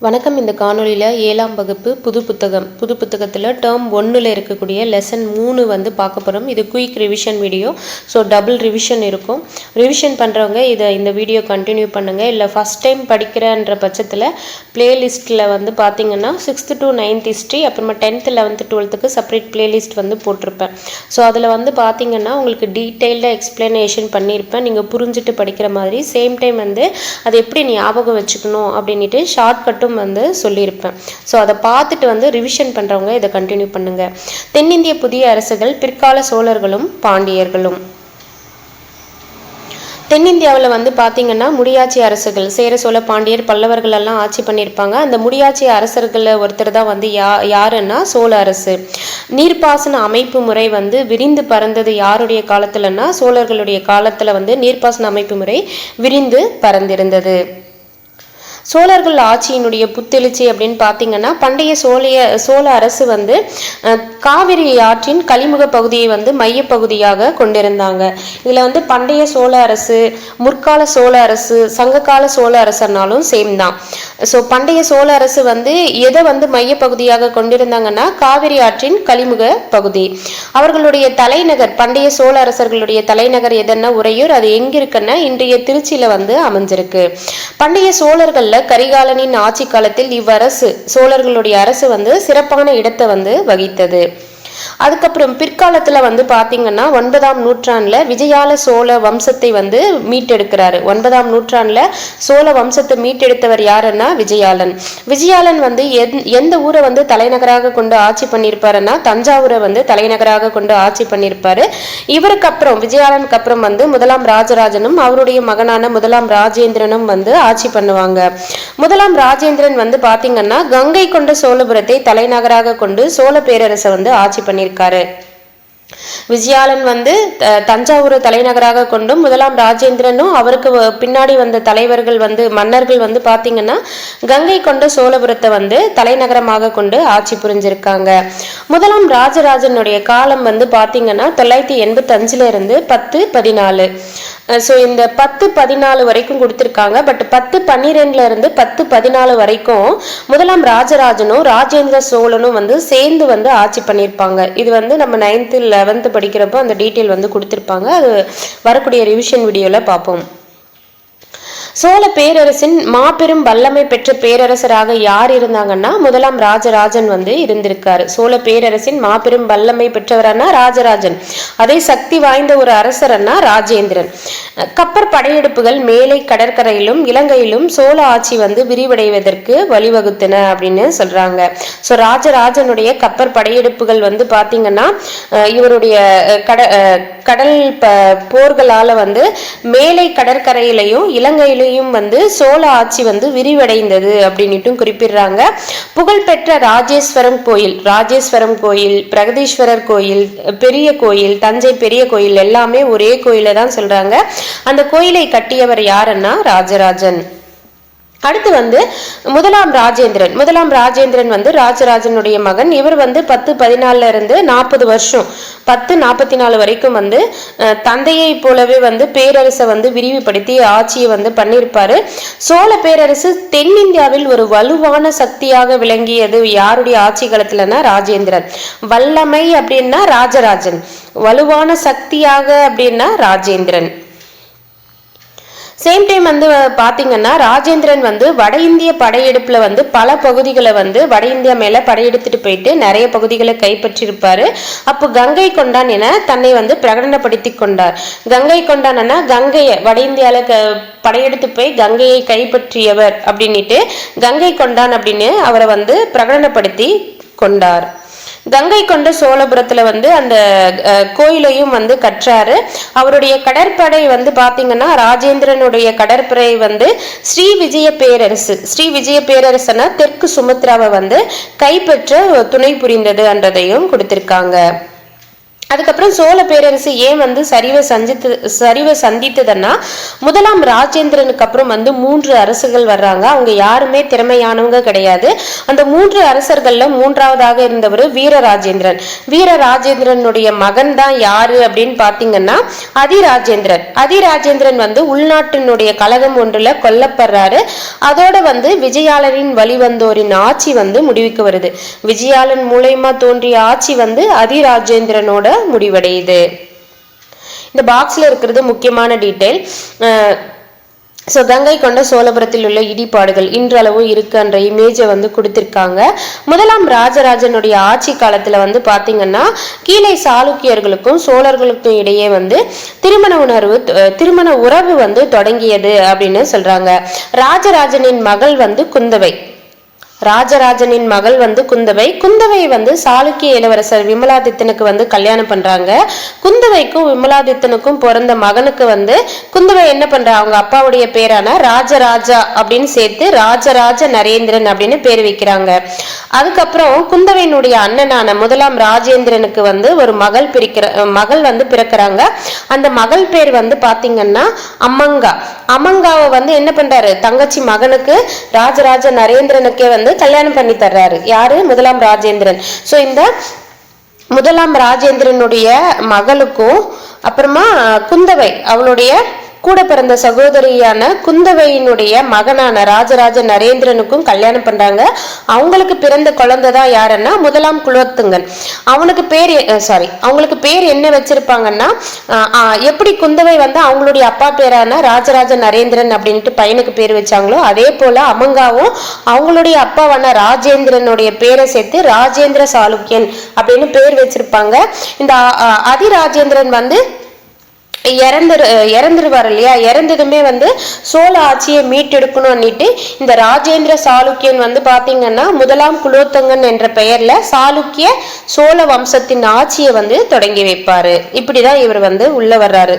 வணக்கம். இந்த காணொலியில் 7ஆம் வகுப்பு புது புத்தகத்தில் டேர்ம் 1ல் இருக்கக்கூடிய லெசன் 3 வந்து பார்க்க போகிறோம். இது quick revision video. So double revision இருக்கும். ரிவிஷன் பண்ணுறவங்க இந்த வீடியோ கண்டினியூ பண்ணுங்கள். இல்லை ஃபஸ்ட் டைம் படிக்கிறன்ற பட்சத்தில் பிளேலிஸ்ட்டில் வந்து பார்த்திங்கன்னா 6th to 9th ஹிஸ்ட்ரி, அப்புறமா 10th 11th 12th separate playlist வந்து போட்டிருப்பேன். ஸோ அதில் வந்து பார்த்திங்கன்னா உங்களுக்கு டீட்டெயில்டாக எக்ஸ்பிளனேஷன் பண்ணியிருப்பேன். நீங்கள் புரிஞ்சுட்டு படிக்கிற மாதிரி. சேம் டைம் வந்து அதை எப்படி ஞாபகம் வச்சுக்கணும் அப்படின்ட்டு ஷார்ட்கட்டும் வந்து சொல்லியிருப்பேன். ஸோ அதை பார்த்துட்டு வந்து ரிவிஷன் பண்ணுறவங்க இதை கண்டினியூ பண்ணுங்கள். தென்னிந்திய புதிய அரசுகள், பிற்கால சோழர்களும் பாண்டியர்களும். தென்னிந்தியாவில் வந்து பார்த்திங்கன்னா முடியாட்சி அரசுகள், சேர சோழ பாண்டியர் பல்லவர்கள் எல்லாம் ஆட்சி பண்ணியிருப்பாங்க. அந்த முடியாட்சி அரசர்களில் ஒருத்தர் தான் வந்து யாருன்னா சோழ அரசு. நீர்ப்பாசன அமைப்பு முறை வந்து விரிந்து பறந்தது யாருடைய காலத்துலன்னா சோழர்களுடைய காலத்தில் வந்து நீர்ப்பாசன அமைப்பு முறை விரிந்து பறந்திருந்தது. சோழர்கள் ஆட்சியினுடைய புத்தெழுச்சி அப்படின்னு பார்த்தீங்கன்னா பண்டைய சோழ அரசு வந்து காவிரி ஆற்றின் கலிமுக பகுதியை வந்து மையப்பகுதியாக கொண்டிருந்தாங்க. இதில் வந்து பண்டைய சோழ அரசு, முற்கால சோழ அரசு, சங்ககால சோழ அரசுனாலும் சேம் தான். ஸோ பண்டைய சோழ அரசு வந்து எதை வந்து மையப்பகுதியாக கொண்டிருந்தாங்கன்னா காவிரி ஆற்றின் கலிமுக பகுதி. அவர்களுடைய தலைநகர், பண்டைய சோழ அரசர்களுடைய தலைநகர் எதன்னா உறையூர். அது எங்க இருக்குன்னா இன்றைய திருச்சியில வந்து அமைஞ்சிருக்கு. பண்டைய சோழர்கள் கரிகாலனின் ஆட்சி காலத்தில் இவ்வரசு, சோழர்களுடைய அரசு வந்து சிறப்பான இடத்தை வந்து வகித்தது. அதுக்கப்புறம் பிற்காலத்துல வந்து பாத்தீங்கன்னா 9ஆம் நூற்றாண்டுல விஜயால சோழ வம்சத்தை வந்து மீட்டெடுக்கிறாரு. 9ஆம் நூற்றாண்டுல சோழ வம்சத்தை மீட்டெடுத்தவர் யாருன்னா விஜயாலன். விஜயாலன் வந்து எந்த ஊரை வந்து தலைநகராக கொண்டு ஆட்சி பண்ணியிருப்பாருன்னா தஞ்சாவூரை வந்து தலைநகராக கொண்டு ஆட்சி பண்ணியிருப்பாரு. இவருக்கு அப்புறம், விஜயாலனுக்கு அப்புறம் வந்து முதலாம் ராஜராஜனும் அவருடைய மகனான முதலாம் ராஜேந்திரனும் வந்து ஆட்சி பண்ணுவாங்க. முதலாம் ராஜேந்திரன் வந்து பாத்தீங்கன்னா கங்கை கொண்ட சோழபுரத்தை தலைநகராக கொண்டு சோழ பேரரசை வந்து ஆட்சி பண்ணியிருக்காரு. விஜயாலன் வந்து தஞ்சாவூரை தலைநகராக கொண்டும் முதலாம் ராஜேந்திரனும் அவருக்கு பின்னாடி வந்த தலைவர்கள் வந்து மன்னர்கள் வந்து பாத்தீங்கன்னா கங்கை கொண்ட சோழபுரத்தை வந்து தலைநகரமாக கொண்டு ஆட்சி புரிஞ்சிருக்காங்க. முதலாம் ராஜராஜனுடைய காலம் வந்து பாத்தீங்கன்னா 985 இருந்து 1014. ஸோ இந்த 1014 வரைக்கும் கொடுத்துருக்காங்க. பட் 1012 இருந்து 1014 வரைக்கும் முதலாம் ராஜராஜனும் ராஜேந்திர சோழனும் வந்து சேர்ந்து வந்து ஆட்சி பண்ணியிருப்பாங்க. இது வந்து நம்ம 9th 11th படிக்கிறப்போ அந்த டீட்டெயில் வந்து கொடுத்துருப்பாங்க. அது வரக்கூடிய ரிவிஷன் வீடியோவில் பார்ப்போம். சோழ பேரரசின் மாபெரும் வல்லமை பெற்ற பேரரசராக யார் இருந்தாங்கன்னா முதலாம் ராஜராஜன் வந்து இருந்திருக்காரு. சோழ பேரரசின் மாபெரும் வல்லமை பெற்றவரானா ராஜராஜன். அதே சக்தி வாய்ந்த ஒரு அரசர்னா ராஜேந்திரன். கப்பர் படையெடுப்புகள் மேலை கடற்கரையிலும் இலங்கையிலும் சோழ ஆட்சி வந்து விரிவடைவதற்கு வழிவகுத்தன அப்படின்னு சொல்றாங்க. ஸோ ராஜராஜனுடைய கப்பர் படையெடுப்புகள் வந்து பாத்தீங்கன்னா இவருடைய கடல் போர்களால வந்து மேலை கடற்கரையிலையும் இலங்கையிலும் வந்து சோழ ஆட்சி வந்து விரிவடைந்தது அப்படின்னுட்டு குறிப்பிடுறாங்க. புகழ்பெற்ற ராஜேஸ்வரம் கோயில், பிரகதீஸ்வரர் கோயில், பெரிய கோயில், தஞ்சை பெரிய கோயில் எல்லாமே ஒரே கோயில தான் சொல்றாங்க. அந்த கோயிலை கட்டியவர் யாருன்னா ராஜராஜன். அடுத்து வந்து முதலாம் ராஜேந்திரன் வந்து ராஜராஜனுடைய மகன். இவர் வந்து 1014 இருந்து 40 வருஷம் 1044 வரைக்கும் வந்து தந்தையை போலவே வந்து பேரரசை வந்து விரிவுபடுத்தி ஆட்சியை வந்து பண்ணியிருப்பாரு. சோழ பேரரசு தென்னிந்தியாவில் ஒரு வலுவான சக்தியாக விளங்கியது யாருடைய ஆட்சி காலத்துலன்னா ராஜேந்திரன். வல்லமை அப்படின்னா ராஜராஜன், வலுவான சக்தியாக அப்படின்னா ராஜேந்திரன். சேம் டைம் வந்து பாத்தீங்கன்னா ராஜேந்திரன் வந்து வட இந்திய படையெடுப்புல வந்து பல பகுதிகளை வந்து வட இந்தியா மேல படையெடுத்துட்டு போயிட்டு நிறைய பகுதிகளை கைப்பற்றிருப்பாரு. அப்போ கங்கை கொண்டான் என தன்னை வந்து பிரகடனப்படுத்தி கொண்டார். கங்கை கொண்டான்னா கங்கையை வட இந்தியால படையெடுத்து போய் கங்கையை கைப்பற்றியவர் அப்படின்னுட்டு கங்கை கொண்டான் அப்படின்னு அவரை வந்து பிரகடனப்படுத்தி கொண்டார். கங்கை கொண்ட சோழபுரத்துல வந்து அந்த கோயிலையும் வந்து கற்றாரு. அவருடைய கடற்படை வந்து பாத்தீங்கன்னா ராஜேந்திரனுடைய கடற்படை வந்து ஸ்ரீ விஜய பேரரசுனா தெற்கு சுமத்ராவை வந்து கைப்பற்ற துணை புரிந்தது என்றதையும் கொடுத்திருக்காங்க. அதுக்கப்புறம் சோழ பேரரசு ஏன் வந்து சரிவை சந்தித்ததுன்னா, முதலாம் ராஜேந்திரனுக்கு அப்புறம் வந்து 3 அரசுகள் வர்றாங்க. அவங்க யாருமே திறமையானவங்க கிடையாது. அந்த 3 அரசர்கள்ல 3வதாக இருந்தவர் வீரராஜேந்திரன். வீரராஜேந்திரனுடைய மகன் தான் யாரு அப்படின்னு பாத்தீங்கன்னா அதிராஜேந்திரன். அதிராஜேந்திரன் வந்து உள்நாட்டினுடைய கழகம் ஒன்றுல கொல்லப்படுறாரு. அதோட வந்து விஜயாலனின் வழிவந்தோரின் ஆட்சி வந்து முடிவுக்கு வருது. விஜயாலன் மூலயமா தோன்றிய ஆட்சி வந்து அதிராஜேந்திரனோட முடிவடையுது. இந்த பாக்ஸ்ல இருக்கிறது முக்கியமான டீடைல். கங்கை கொண்ட சோழபுரத்தில் உள்ள இடிபாடுகள் இன்றளவும் இருக்குன்ற இமேஜை வந்து கொடுத்திருக்காங்க. முதலாம் ராஜராஜனுடைய ஆட்சி காலத்துல வந்து பாத்தீங்கன்னா கீழே சாளுக்கியர்களுக்கும் சோழர்களுக்கும் இடையே வந்து திருமண உறவு வந்து தொடங்கியது அப்படின்னு சொல்றாங்க. ராஜராஜனின் மகள் வந்து குந்தவை. ராஜராஜனின் மகள் வந்து குந்தவை வந்து சாளுக்கிய இளவரசர் விமலாதித்தனுக்கு வந்து கல்யாணம் பண்றாங்க. குந்தவைக்கும் விமலாதித்தனுக்கும் பிறந்த மகனுக்கு வந்து குந்தவை என்ன பண்றா, அவங்க அப்பாவுடைய பேரான ராஜராஜா அப்படின்னு சேர்த்து ராஜராஜ நரேந்திரன் அப்படின்னு பேர் வைக்கிறாங்க. அதுக்கப்புறம் குந்தவையினுடைய அண்ணனான முதலாம் ராஜேந்திரனுக்கு வந்து ஒரு மகள் வந்து பிறக்கிறாங்க. அந்த மகள் பேர் வந்து பாத்தீங்கன்னா அம்மங்காவை வந்து என்ன பண்றாரு, தங்கச்சி மகனுக்கு ராஜராஜ நரேந்திரனுக்கே வந்து கல்யாணம் பண்ணி தர்றாரு. யாரு, முதலாம் ராஜேந்திரன். சோ இந்த முதலாம் ராஜேந்திரனுடைய மகளுக்கும் அப்புறமா குந்தவை அவளுடைய கூட பிறந்த சகோதரியான குந்தவையினுடைய மகனான ராஜராஜ நரேந்திரனுக்கும் கல்யாணம் பண்றாங்க. அவங்களுக்கு பிறந்த குழந்தை தான் யாருன்னா முதலாம் குலோத்துங்கன். அவங்களுக்கு பேர் என்ன வச்சிருப்பாங்கன்னா, எப்படி குந்தவை வந்து அவங்களுடைய அப்பா பேரான ராஜராஜ நரேந்திரன் அப்படின்ட்டு பையனுக்கு பேர் வச்சாங்களோ, அதே போல அமங்காவும் அவங்களுடைய அப்பாவான ராஜேந்திரனுடைய பேரை சேர்த்து ராஜேந்திர சாளுக்கியன் அப்படின்னு பேர் வச்சிருப்பாங்க. இந்த அதிராஜேந்திரன் வந்து இறந்துருவார் இல்லையா, இறந்ததுமே வந்து சோழ ஆட்சியை மீட்டெடுக்கணும்னுட்டு இந்த ராஜேந்திர சாளுக்கியன் வந்து பாத்தீங்கன்னா முதலாம் குலோத்துங்கன் என்ற பெயர்ல சாளுக்கிய சோழ வம்சத்தின் ஆட்சியை வந்து தொடங்கி வைப்பாரு. இப்படிதான் இவர் வந்து உள்ள வர்றாரு.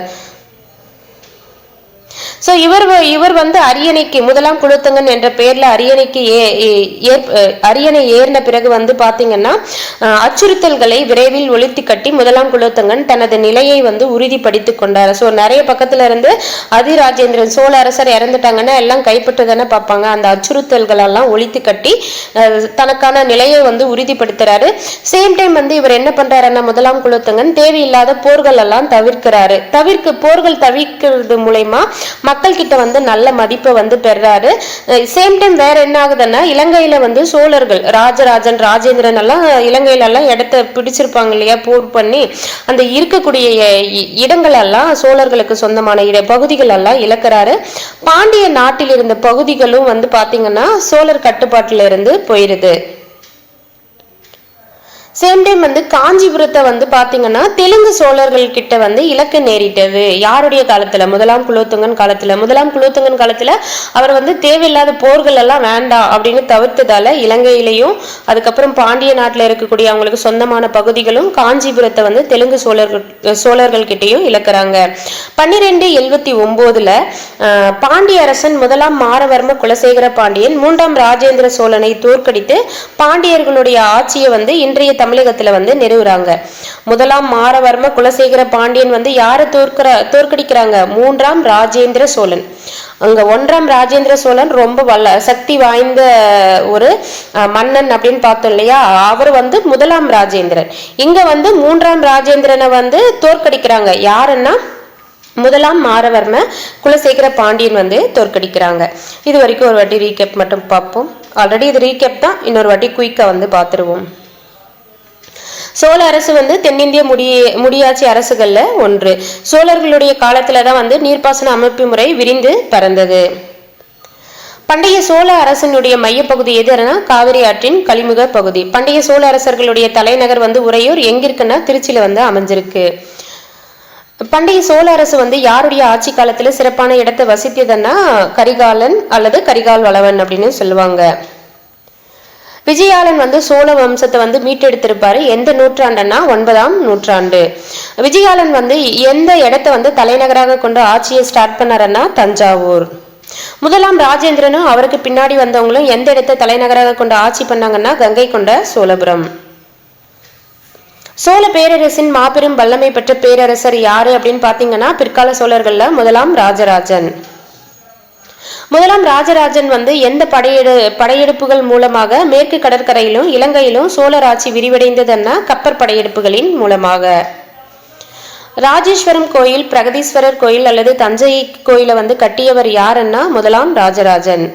சோ இவர் வந்து அரியணைக்கு முதலாம் குலோத்துங்கன் என்ற பெயர்ல அரியணை ஏறின பிறகு வந்து பாத்தீங்கன்னா அச்சுறுத்தல்களை விரைவில் ஒழித்து கட்டி முதலாம் குலோத்துங்கன் தனது நிலையை வந்து உறுதிப்படுத்திக் கொண்டார். சோ நிறைய பக்கத்துல இருந்து அதிராஜேந்திரன் சோழ அரசர் இறந்துட்டாங்கன்னா எல்லாம் கைப்பற்றுதானே பார்ப்பாங்க. அந்த அச்சுறுத்தல்கள் எல்லாம் ஒழித்து கட்டி தனக்கான நிலையை வந்து உறுதிப்படுத்துறாரு. சேம் டைம் வந்து இவர் என்ன பண்றாருன்னா முதலாம் குலோத்துங்கன் தேவையில்லாத போர்கள் எல்லாம் போர்கள் தவிர்க்கிறது மூலமா மக்கள் கிட்ட வந்து நல்ல மதிப்பை வந்து பெறாரு. சேம் டைம் வேற என்ன ஆகுதுன்னா, இலங்கையில வந்து சோழர்கள் ராஜராஜன் ராஜேந்திரன் எல்லாம் இலங்கையில எல்லாம் இடத்த பிடிச்சிருப்பாங்க இல்லையா, போர் பண்ணி அந்த இருக்கக்கூடிய இடங்கள் எல்லாம் சோழர்களுக்கு சொந்தமான பகுதிகள் எல்லாம் இழக்கிறாரு. பாண்டிய நாட்டில் இருந்த பகுதிகளும் வந்து பாத்தீங்கன்னா சோழர் கட்டுப்பாட்டுல இருந்து போயிருது. சேம் டைம் வந்து காஞ்சிபுரத்தை வந்து பாத்தீங்கன்னா தெலுங்கு சோழர்கள் கிட்ட வந்து இலக்கு நேரிட்டது. யாருடைய காலத்துல, முதலாம் குலோத்துங்கன் காலத்துல அவர் வந்து தேவையில்லாத போர்கள் எல்லாம் வேண்டாம் அப்படின்னு தவிர்த்ததால இலங்கையிலையும் அதுக்கப்புறம் பாண்டிய நாட்டுல இருக்கக்கூடிய அவங்களுக்கு சொந்தமான பகுதிகளும் காஞ்சிபுரத்தை வந்து தெலுங்கு சோழர்கள் கிட்டையும் இழக்கிறாங்க. 1279 பாண்டிய அரசன் முதலாம் மாரவர்ம குலசேகர பாண்டியன் 3ஆம் ராஜேந்திர சோழனை தோற்கடித்து பாண்டியர்களுடைய ஆட்சியை வந்து இன்றைய தமிழகத்துல வந்து நிறுவுறாங்க. முதலாம் மாரவர்ம குலசேகர பாண்டியன் வந்து யாரை தோற்கடிக்கிறாங்க, 3ஆம் ராஜேந்திர சோழன். அங்க 1ஆம் ராஜேந்திர சோழன் ரொம்ப சக்தி வாய்ந்த ஒரு மன்னன் அப்படின்னு பார்த்தோம் இல்லையா, அவர் வந்து முதலாம் ராஜேந்திரன். இங்க வந்து 3ஆம் ராஜேந்திரனை வந்து தோற்கடிக்கிறாங்க. யாருன்னா முதலாம் மாரவர்ம குலசேகர பாண்டியன் வந்து தோற்கடிக்கிறாங்க. இது வரைக்கும் ஒரு வாட்டி ரீகேப் மட்டும் பார்ப்போம். ஆல்ரெடி இது ரீகேப் தான், இன்னொரு வாட்டி குயிக்கா வந்து பார்த்துருவோம். சோழ அரசு வந்து தென்னிந்திய முடியாட்சி அரசுகள்ல ஒன்று. சோழர்களுடைய காலத்துலதான் வந்து நீர்ப்பாசன அமைப்பு முறை விரிந்து பறந்தது. பண்டைய சோழ அரசனுடைய மையப்பகுதி எதுனா காவிரி ஆற்றின் கலிமுக பகுதி. பண்டைய சோழ அரசர்களுடைய தலைநகர் வந்து உறையூர் எங்க இருக்குன்னா திருச்சியில வந்து அமைஞ்சிருக்கு. பண்டைய சோழ அரசு வந்து யாருடைய ஆட்சி காலத்துல சிறப்பான இடத்தை வசித்ததுன்னா கரிகாலன் அல்லது கரிகால் வளவன் அப்படின்னு சொல்லுவாங்க. விஜயாலன் வந்து சோழ வம்சத்தை வந்து மீட்டெடுத்திருப்பாரு. எந்த நூற்றாண்டுன்னா 9ஆம் நூற்றாண்டு. விஜயாலன் வந்து எந்த இடத்தை வந்து தலைநகராக கொண்டு ஆட்சியை ஸ்டார்ட் பண்ணாருன்னா தஞ்சாவூர். முதலாம் ராஜேந்திரனும் அவருக்கு பின்னாடி வந்தவங்களும் எந்த இடத்தை தலைநகராக கொண்டு ஆட்சி பண்ணாங்கன்னா கங்கை கொண்ட சோழபுரம். சோழ பேரரசின் மாபெரும் வல்லமை பெற்ற பேரரசர் யாரு அப்படின்னு பாத்தீங்கன்னா பிற்கால சோழர்கள்ல முதலாம் ராஜராஜன். முதலாம் ராஜராஜன் வந்து எந்த படையெடுப்புகள் மூலமாக மேற்கு கடற்கரையிலும் இலங்கையிலும் சோழர் ஆட்சி விரிவடைந்ததுன்னா கப்பற் படையெடுப்புகளின் மூலமாக. ராஜேஸ்வரம் கோயில், பிரகதீஸ்வரர் கோயில் அல்லது தஞ்சை கோயிலை வந்து கட்டியவர் யாருன்னா முதலாம் ராஜராஜன்.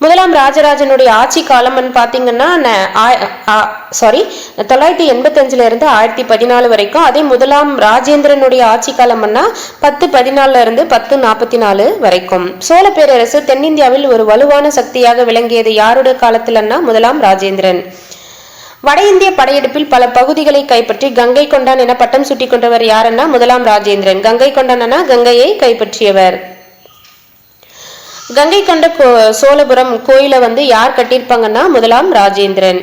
முதலாம் ராஜராஜனுடைய ஆட்சி காலம் பாத்தீங்கன்னா 985 இருந்து 1014 வரைக்கும். அதே முதலாம் ராஜேந்திரனுடைய ஆட்சி காலம்னா 1014 இருந்து 1044 வரைக்கும். சோழ பேரரசு தென்னிந்தியாவில் ஒரு வலுவான சக்தியாக விளங்கியது யாருடைய காலத்துலன்னா முதலாம் ராஜேந்திரன். வட இந்திய படையெடுப்பில் பல பகுதிகளை கைப்பற்றி கங்கை கொண்டான் என பட்டம் சுட்டி கொண்டவர் யாருன்னா முதலாம் ராஜேந்திரன். கங்கை கொண்டான்னா கங்கையை கைப்பற்றியவர். கங்கை கொண்ட சோழபுரம் கோயிலை வந்து யார் கட்டியிருப்பாங்கன்னா முதலாம் ராஜேந்திரன்.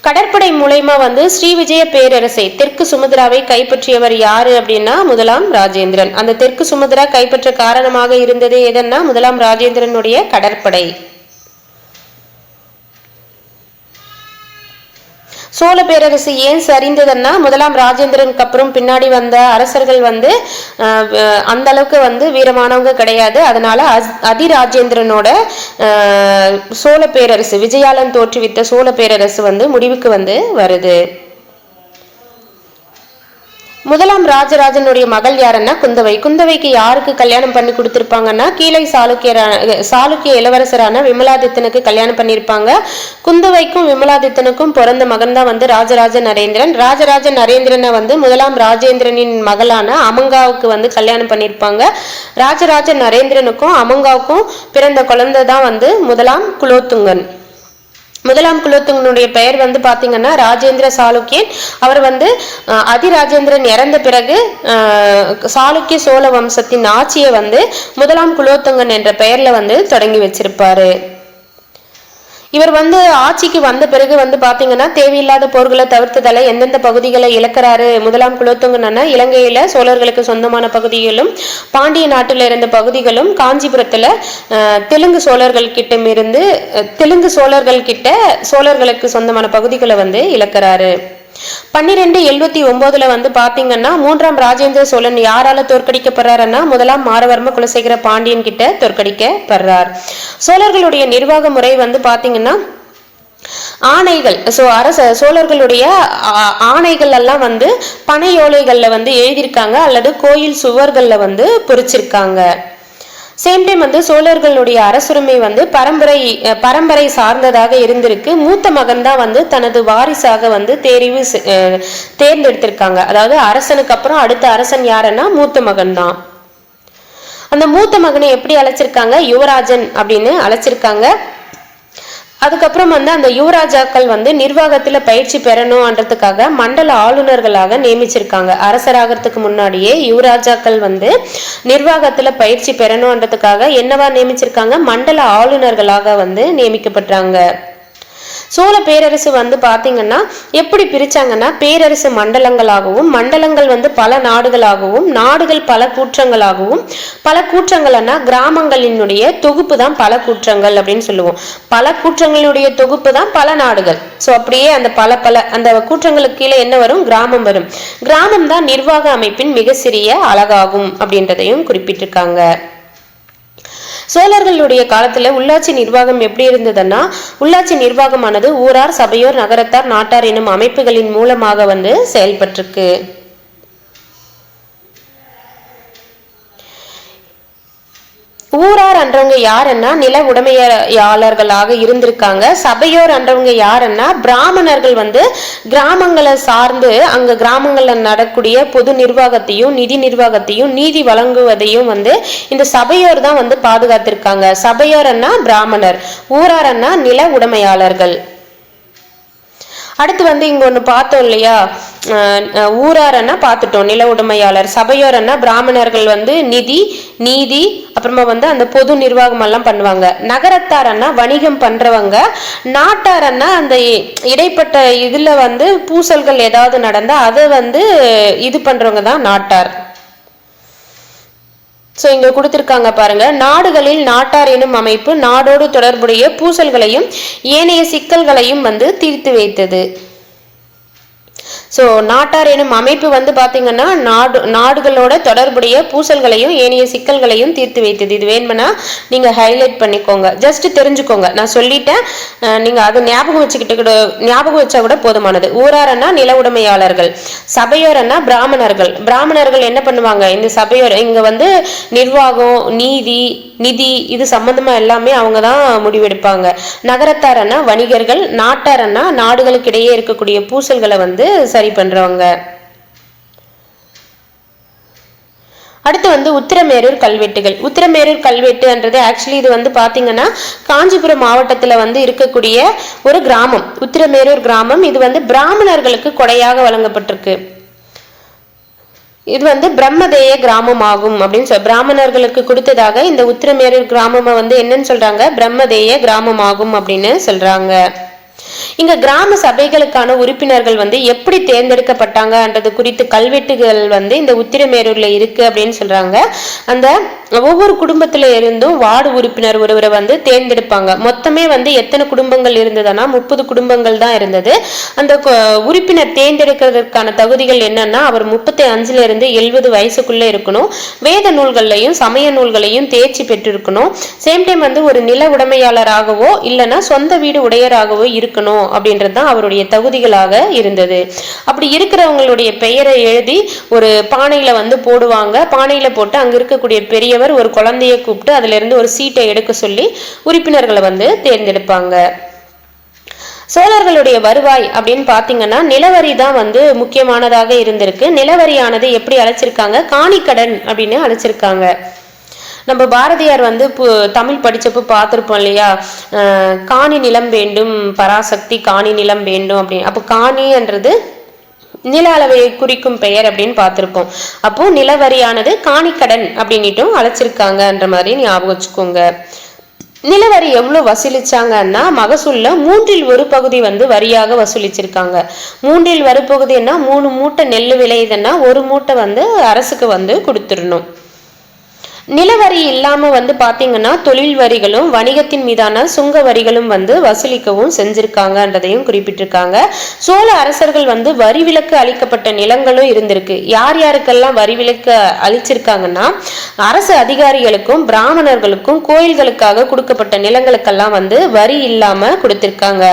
கடற்படை மூலமா வந்து ஸ்ரீ விஜய பேரரசை தெற்கு சுமத்ராவை கைப்பற்றியவர் யாரு அப்படின்னா முதலாம் ராஜேந்திரன். அந்த தெற்கு சுமத்ரா கைப்பற்ற காரணமாக இருந்தது எதன்னா முதலாம் ராஜேந்திரனுடைய கடற்படை. சோழ பேரரசு ஏன் சரிந்ததுன்னா முதலாம் ராஜேந்திரனுக்கு அப்புறம் பின்னாடி வந்த அரசர்கள் வந்து அந்த அளவுக்கு வந்து வீரமானவங்க கிடையாது. அதனால அதிராஜேந்திரனோட சோழ பேரரசு, விஜயாலன் தோற்றுவித்த சோழ பேரரசு வந்து முடிவுக்கு வந்து வருது. முதலாம் ராஜராஜனுடைய மகள் யாருன்னா குந்தவை. குந்தவைக்கு யாருக்கு கல்யாணம் பண்ணி கொடுத்திருப்பாங்கன்னா கீழை சாளுக்கிய இளவரசரான விமலாதித்தனுக்கு கல்யாணம் பண்ணியிருப்பாங்க. குந்தவைக்கும் விமலாதித்தனுக்கும் பிறந்த மகன் தான் வந்து ராஜராஜ நரேந்திரன். ராஜராஜ நரேந்திரனை வந்து முதலாம் ராஜேந்திரனின் மகளான அமங்காவுக்கு வந்து கல்யாணம் பண்ணியிருப்பாங்க. ராஜராஜ நரேந்திரனுக்கும் அமங்காவுக்கும் பிறந்த குழந்தை தான் வந்து முதலாம் குலோத்துங்கன். முதலாம் குலோத்துங்கனுடைய பெயர் வந்து பாத்தீங்கன்னா ராஜேந்திர சாளுக்கியன். அவர் வந்து அதிராஜேந்திரன் இறந்த பிறகு சாளுக்கிய சோழ வம்சத்தின் ஆட்சியை வந்து முதலாம் குலோத்துங்கன் என்ற பெயர்ல வந்து தொடங்கி வச்சிருப்பாரு. இவர் வந்து ஆட்சிக்கு வந்த பிறகு வந்து பாத்தீங்கன்னா தேவையில்லாத போர்களை தவிர்த்ததால எந்தெந்த பகுதிகளை இழக்கிறாரு முதலாம் குலோத்துங்கன்னா இலங்கையில சோழர்களுக்கு சொந்தமான பகுதிகளும், பாண்டிய நாட்டில இருந்த பகுதிகளும், காஞ்சிபுரத்துல தெலுங்கு சோழர்கள் கிட்ட சோழர்களுக்கு சொந்தமான பகுதிகளை வந்து இழக்கிறாரு. 1279 வந்து பாத்தீங்கன்னா 3ஆம் ராஜேந்திர சோழன் யாரால தோற்கடிக்கப்படுறாருன்னா முதலாம் மாரவர்ம குலசேகர பாண்டியன் கிட்ட தோற்கடிக்கப்படுறார். சோழர்களுடைய நிர்வாக முறை வந்து பாத்தீங்கன்னா ஆணைகள், சோழர்களுடைய ஆணைகள் எல்லாம் வந்து பனையோலைகள்ல வந்து எழுதியிருக்காங்க அல்லது கோயில் சுவர்கள்ல வந்து பொறிச்சிருக்காங்க. சேம் டைம் வந்து சோழர்களுடைய அரசுரிமை வந்து பரம்பரை சார்ந்ததாக இருந்திருக்கு. மூத்த மகன் தான் வந்து தனது வாரிசாக வந்து தேர்ந்தெடுத்திருக்காங்க. அதாவது அரசனுக்கு அப்புறம் அடுத்த அரசன் யாருன்னா மூத்த மகன் தான். அந்த மூத்த மகனை எப்படி அழைச்சிருக்காங்க? யுவராஜன் அப்படின்னு அழைச்சிருக்காங்க. அதுக்கப்புறம் வந்து அந்த யுவராஜாக்கள் வந்து நிர்வாகத்துல பயிற்சி பெறணும்ன்றதுக்காக மண்டல ஆளுநர்களாக நியமிச்சிருக்காங்க. அரசராகிறதுக்கு முன்னாடியே யுவராஜாக்கள் வந்து நிர்வாகத்துல பயிற்சி பெறணும்ன்றதுக்காக என்னவா நியமிச்சிருக்காங்க? மண்டல ஆளுநர்களாக வந்து நியமிக்கப்பட்டாங்க. சோழ பேரரசு வந்து பாத்தீங்கன்னா எப்படி பிரிச்சாங்கன்னா பேரரசு மண்டலங்களாகவும், மண்டலங்கள் வந்து பல நாடுகளாகவும், நாடுகள் பல கூற்றங்களாகவும், பல கூற்றங்கள்னா கிராமங்களினுடைய தொகுப்பு தான் பல கூற்றங்கள் அப்படின்னு சொல்லுவோம். பல கூற்றங்களுடைய தொகுப்பு தான் பல நாடுகள். சோ அப்படியே அந்த அந்த கூற்றங்களுக்கு கீழே என்ன வரும்? கிராமம் வரும். கிராமம் தான் நிர்வாக அமைப்பின் மிக சிறிய அழகாகும் அப்படின்றதையும் குறிப்பிட்டிருக்காங்க. சோழர்களுடைய காலத்துல உள்ளாட்சி நிர்வாகம் எப்படி இருந்ததுன்னா உள்ளாட்சி நிர்வாகமானது ஊரார், சபையோர், நகரத்தார், நாட்டார் எனும் அமைப்புகளின் மூலமாக வந்து செயல்பட்டிருக்கு. ஊரார் என்றவங்க யாருன்னா நில உடைமையாளர்களாக இருந்திருக்காங்க. சபையோர் என்றவங்க யாருன்னா பிராமணர்கள் வந்து கிராமங்களை சார்ந்து அங்க கிராமங்கள்ல நடக்கூடிய பொது நிர்வாகத்தையும் நிதி நிர்வாகத்தையும் நீதி வழங்குவதையும் வந்து இந்த சபையோர் தான் வந்து பாதுகாத்திருக்காங்க. சபையோர்னா பிராமணர், ஊரார்னா நில உடைமையாளர்கள். அடுத்து வந்து இங்க ஒண்ணு பார்த்தோம் இல்லையா, ஊராரன்னா பார்த்துட்டோம் நில உடைமையாளர். சபையோரன்னா பிராமணர்கள் வந்து நிதி, நீதி, அப்புறமா வந்து அந்த பொது நிர்வாகம் எல்லாம் பண்ணுவாங்க. நகரத்தாரன்னா வணிகம் பண்றவங்க. நாட்டாரன்னா அந்த இடைப்பட்ட இதுல வந்து பூசல்கள் ஏதாவது நடந்தா அதை வந்து இது பண்றவங்க தான் நாட்டார். ஸோ இங்க கொடுத்திருக்காங்க பாருங்க, நாடுகளில் நாட்டார் எனும் அமைப்பு நாடோடு தொடர்புடைய பூசல்களையும் ஏனைய சிக்கல்களையும் வந்து தீர்த்து வைத்தது. ஸோ நாட்டார் எனும் அமைப்பு வந்து பார்த்தீங்கன்னா நாடுகளோட தொடர்புடைய பூசல்களையும் ஏனைய சிக்கல்களையும் தீர்த்து வைத்தது. இது வேணும்னா நீங்கள் ஹைலைட் பண்ணிக்கோங்க, ஜஸ்ட் தெரிஞ்சுக்கோங்க. நான் சொல்லிட்டேன், நீங்கள் அது ஞாபகம் வச்சா கூட போதுமானது. ஊராரன்னா நில உடைமையாளர்கள், சபையோரன்னா பிராமணர்கள். பிராமணர்கள் என்ன பண்ணுவாங்க, இந்த சபையோர் இங்கே வந்து நிர்வாகம், நிதி இது சம்பந்தமா எல்லாமே அவங்க தான் முடிவெடுப்பாங்க. நகரத்தாரன்னா வணிகர்கள், நாட்டாரன்னா நாடுகளுக்கு இடையே இருக்கக்கூடிய பூசல்களை வந்து சரி பண்றவங்க. அடுத்து வந்து உத்திரமேரூர் கல்வெட்டுகள். உத்திரமேரூர் கல்வெட்டுன்றது ஆக்சுவலி இது வந்து பாத்தீங்கன்னா காஞ்சிபுரம் மாவட்டத்துல வந்து இருக்கக்கூடிய ஒரு கிராமம், உத்திரமேரூர் கிராமம். இது வந்து பிராமணர்களுக்கு கொடையாக வழங்கப்பட்டிருக்கு. இது வந்து பிரம்மதேய கிராமம் ஆகும் அப்படின்னு பிராமணர்களுக்கு கொடுத்ததாக இந்த உத்திரமேரூர் கிராமம் வந்து என்னன்னு சொல்றாங்க, பிரம்மதேய கிராமம் ஆகும் அப்படின்னு சொல்றாங்க. இங்க கிராம சபைகளுக்கான உறுப்பினர்கள் வந்து எப்படி தேர்ந்தெடுக்கப்பட்டாங்கன்றது குறித்து கல்வெட்டுகள் வந்து இந்த உத்திரமேரூர்ல இருக்கு அப்படின்னு சொல்றாங்க. அந்த ஒவ்வொரு குடும்பத்துல இருந்தும் வார்டு உறுப்பினர் ஒருவரை வந்து தேர்ந்தெடுப்பாங்க. மொத்தமே வந்து எத்தனை குடும்பங்கள் இருந்ததுன்னா 30 குடும்பங்கள் தான் இருந்தது. அந்த உறுப்பினர் தேர்ந்தெடுக்கிறதுக்கான தகுதிகள் என்னன்னா, அவர் 35 இருந்து 70 வயசுக்குள்ள இருக்கணும், வேத நூல்களையும் சமய நூல்களையும் தேர்ச்சி பெற்றிருக்கணும், சேம் டைம் வந்து ஒரு நில உடைமையாளராகவோ இல்லைன்னா சொந்த வீடு உடையராகவோ இருக்கணும் அப்படின்றது தான் அவருடைய தகுதிகளாக இருந்தது. அப்படி இருக்கிறவங்களுடைய பெயரை எழுதி ஒரு பானையில வந்து போடுவாங்க. பானையில போட்டு அங்க இருக்கக்கூடிய பெரியவர் ஒரு குழந்தைய கூப்பிட்டு அதுல இருந்து ஒரு சீட்டை எடுக்க சொல்லி உறுப்பினர்களை வந்து தேர்ந்தெடுப்பாங்க. சோழர்களுடைய வருவாய் அப்படின்னு பாத்தீங்கன்னா நிலவரி தான் வந்து முக்கியமானதாக இருந்திருக்கு. நிலவரியானது எப்படி அழைச்சிருக்காங்க, காணிக்கடன் அப்படின்னு அழைச்சிருக்காங்க. நம்ம பாரதியார் வந்து தமிழ் படிச்சப்போ பார்த்துருப்போம் இல்லையா, காணி நிலம் வேண்டும் பராசக்தி காணி நிலம் வேண்டும் அப்படின்னு. அப்போ காணின்றது நில அளவை குறிக்கும் பெயர் அப்படின்னு பார்த்திருப்போம். அப்போ நிலவரியானது காணிக்கடன் அப்படின்னுட்டும் அழைச்சிருக்காங்கன்ற மாதிரி ஞாபகம் வச்சுக்கோங்க. நிலவரி எவ்வளவு வசூலிச்சாங்கன்னா மகசூல்ல 1/3 பகுதி வந்து வரியாக வசூலிச்சிருக்காங்க. 1/3 பகுதின்னா 3 மூட்டை நெல் விளையுதுன்னா 1 மூட்டை வந்து அரசுக்கு வந்து கொடுத்துடணும். நிலவரி இல்லாம வந்து பாத்தீங்கன்னா தொழில் வரிகளும் வணிகத்தின் மீதான சுங்க வரிகளும் வந்து வசூலிக்கவும் செஞ்சிருக்காங்கன்றதையும் குறிப்பிட்டிருக்காங்க. சோழ அரசர்கள் வந்து வரி விலக்கு அளிக்கப்பட்ட நிலங்களும் இருந்திருக்கு. யார் யாருக்கெல்லாம் வரி விலக்கு அளிச்சிருக்காங்கன்னா, அரசு அதிகாரிகளுக்கும் பிராமணர்களுக்கும் கோயில்களுக்காக கொடுக்கப்பட்ட நிலங்களுக்கெல்லாம் வந்து வரி இல்லாம கொடுத்திருக்காங்க.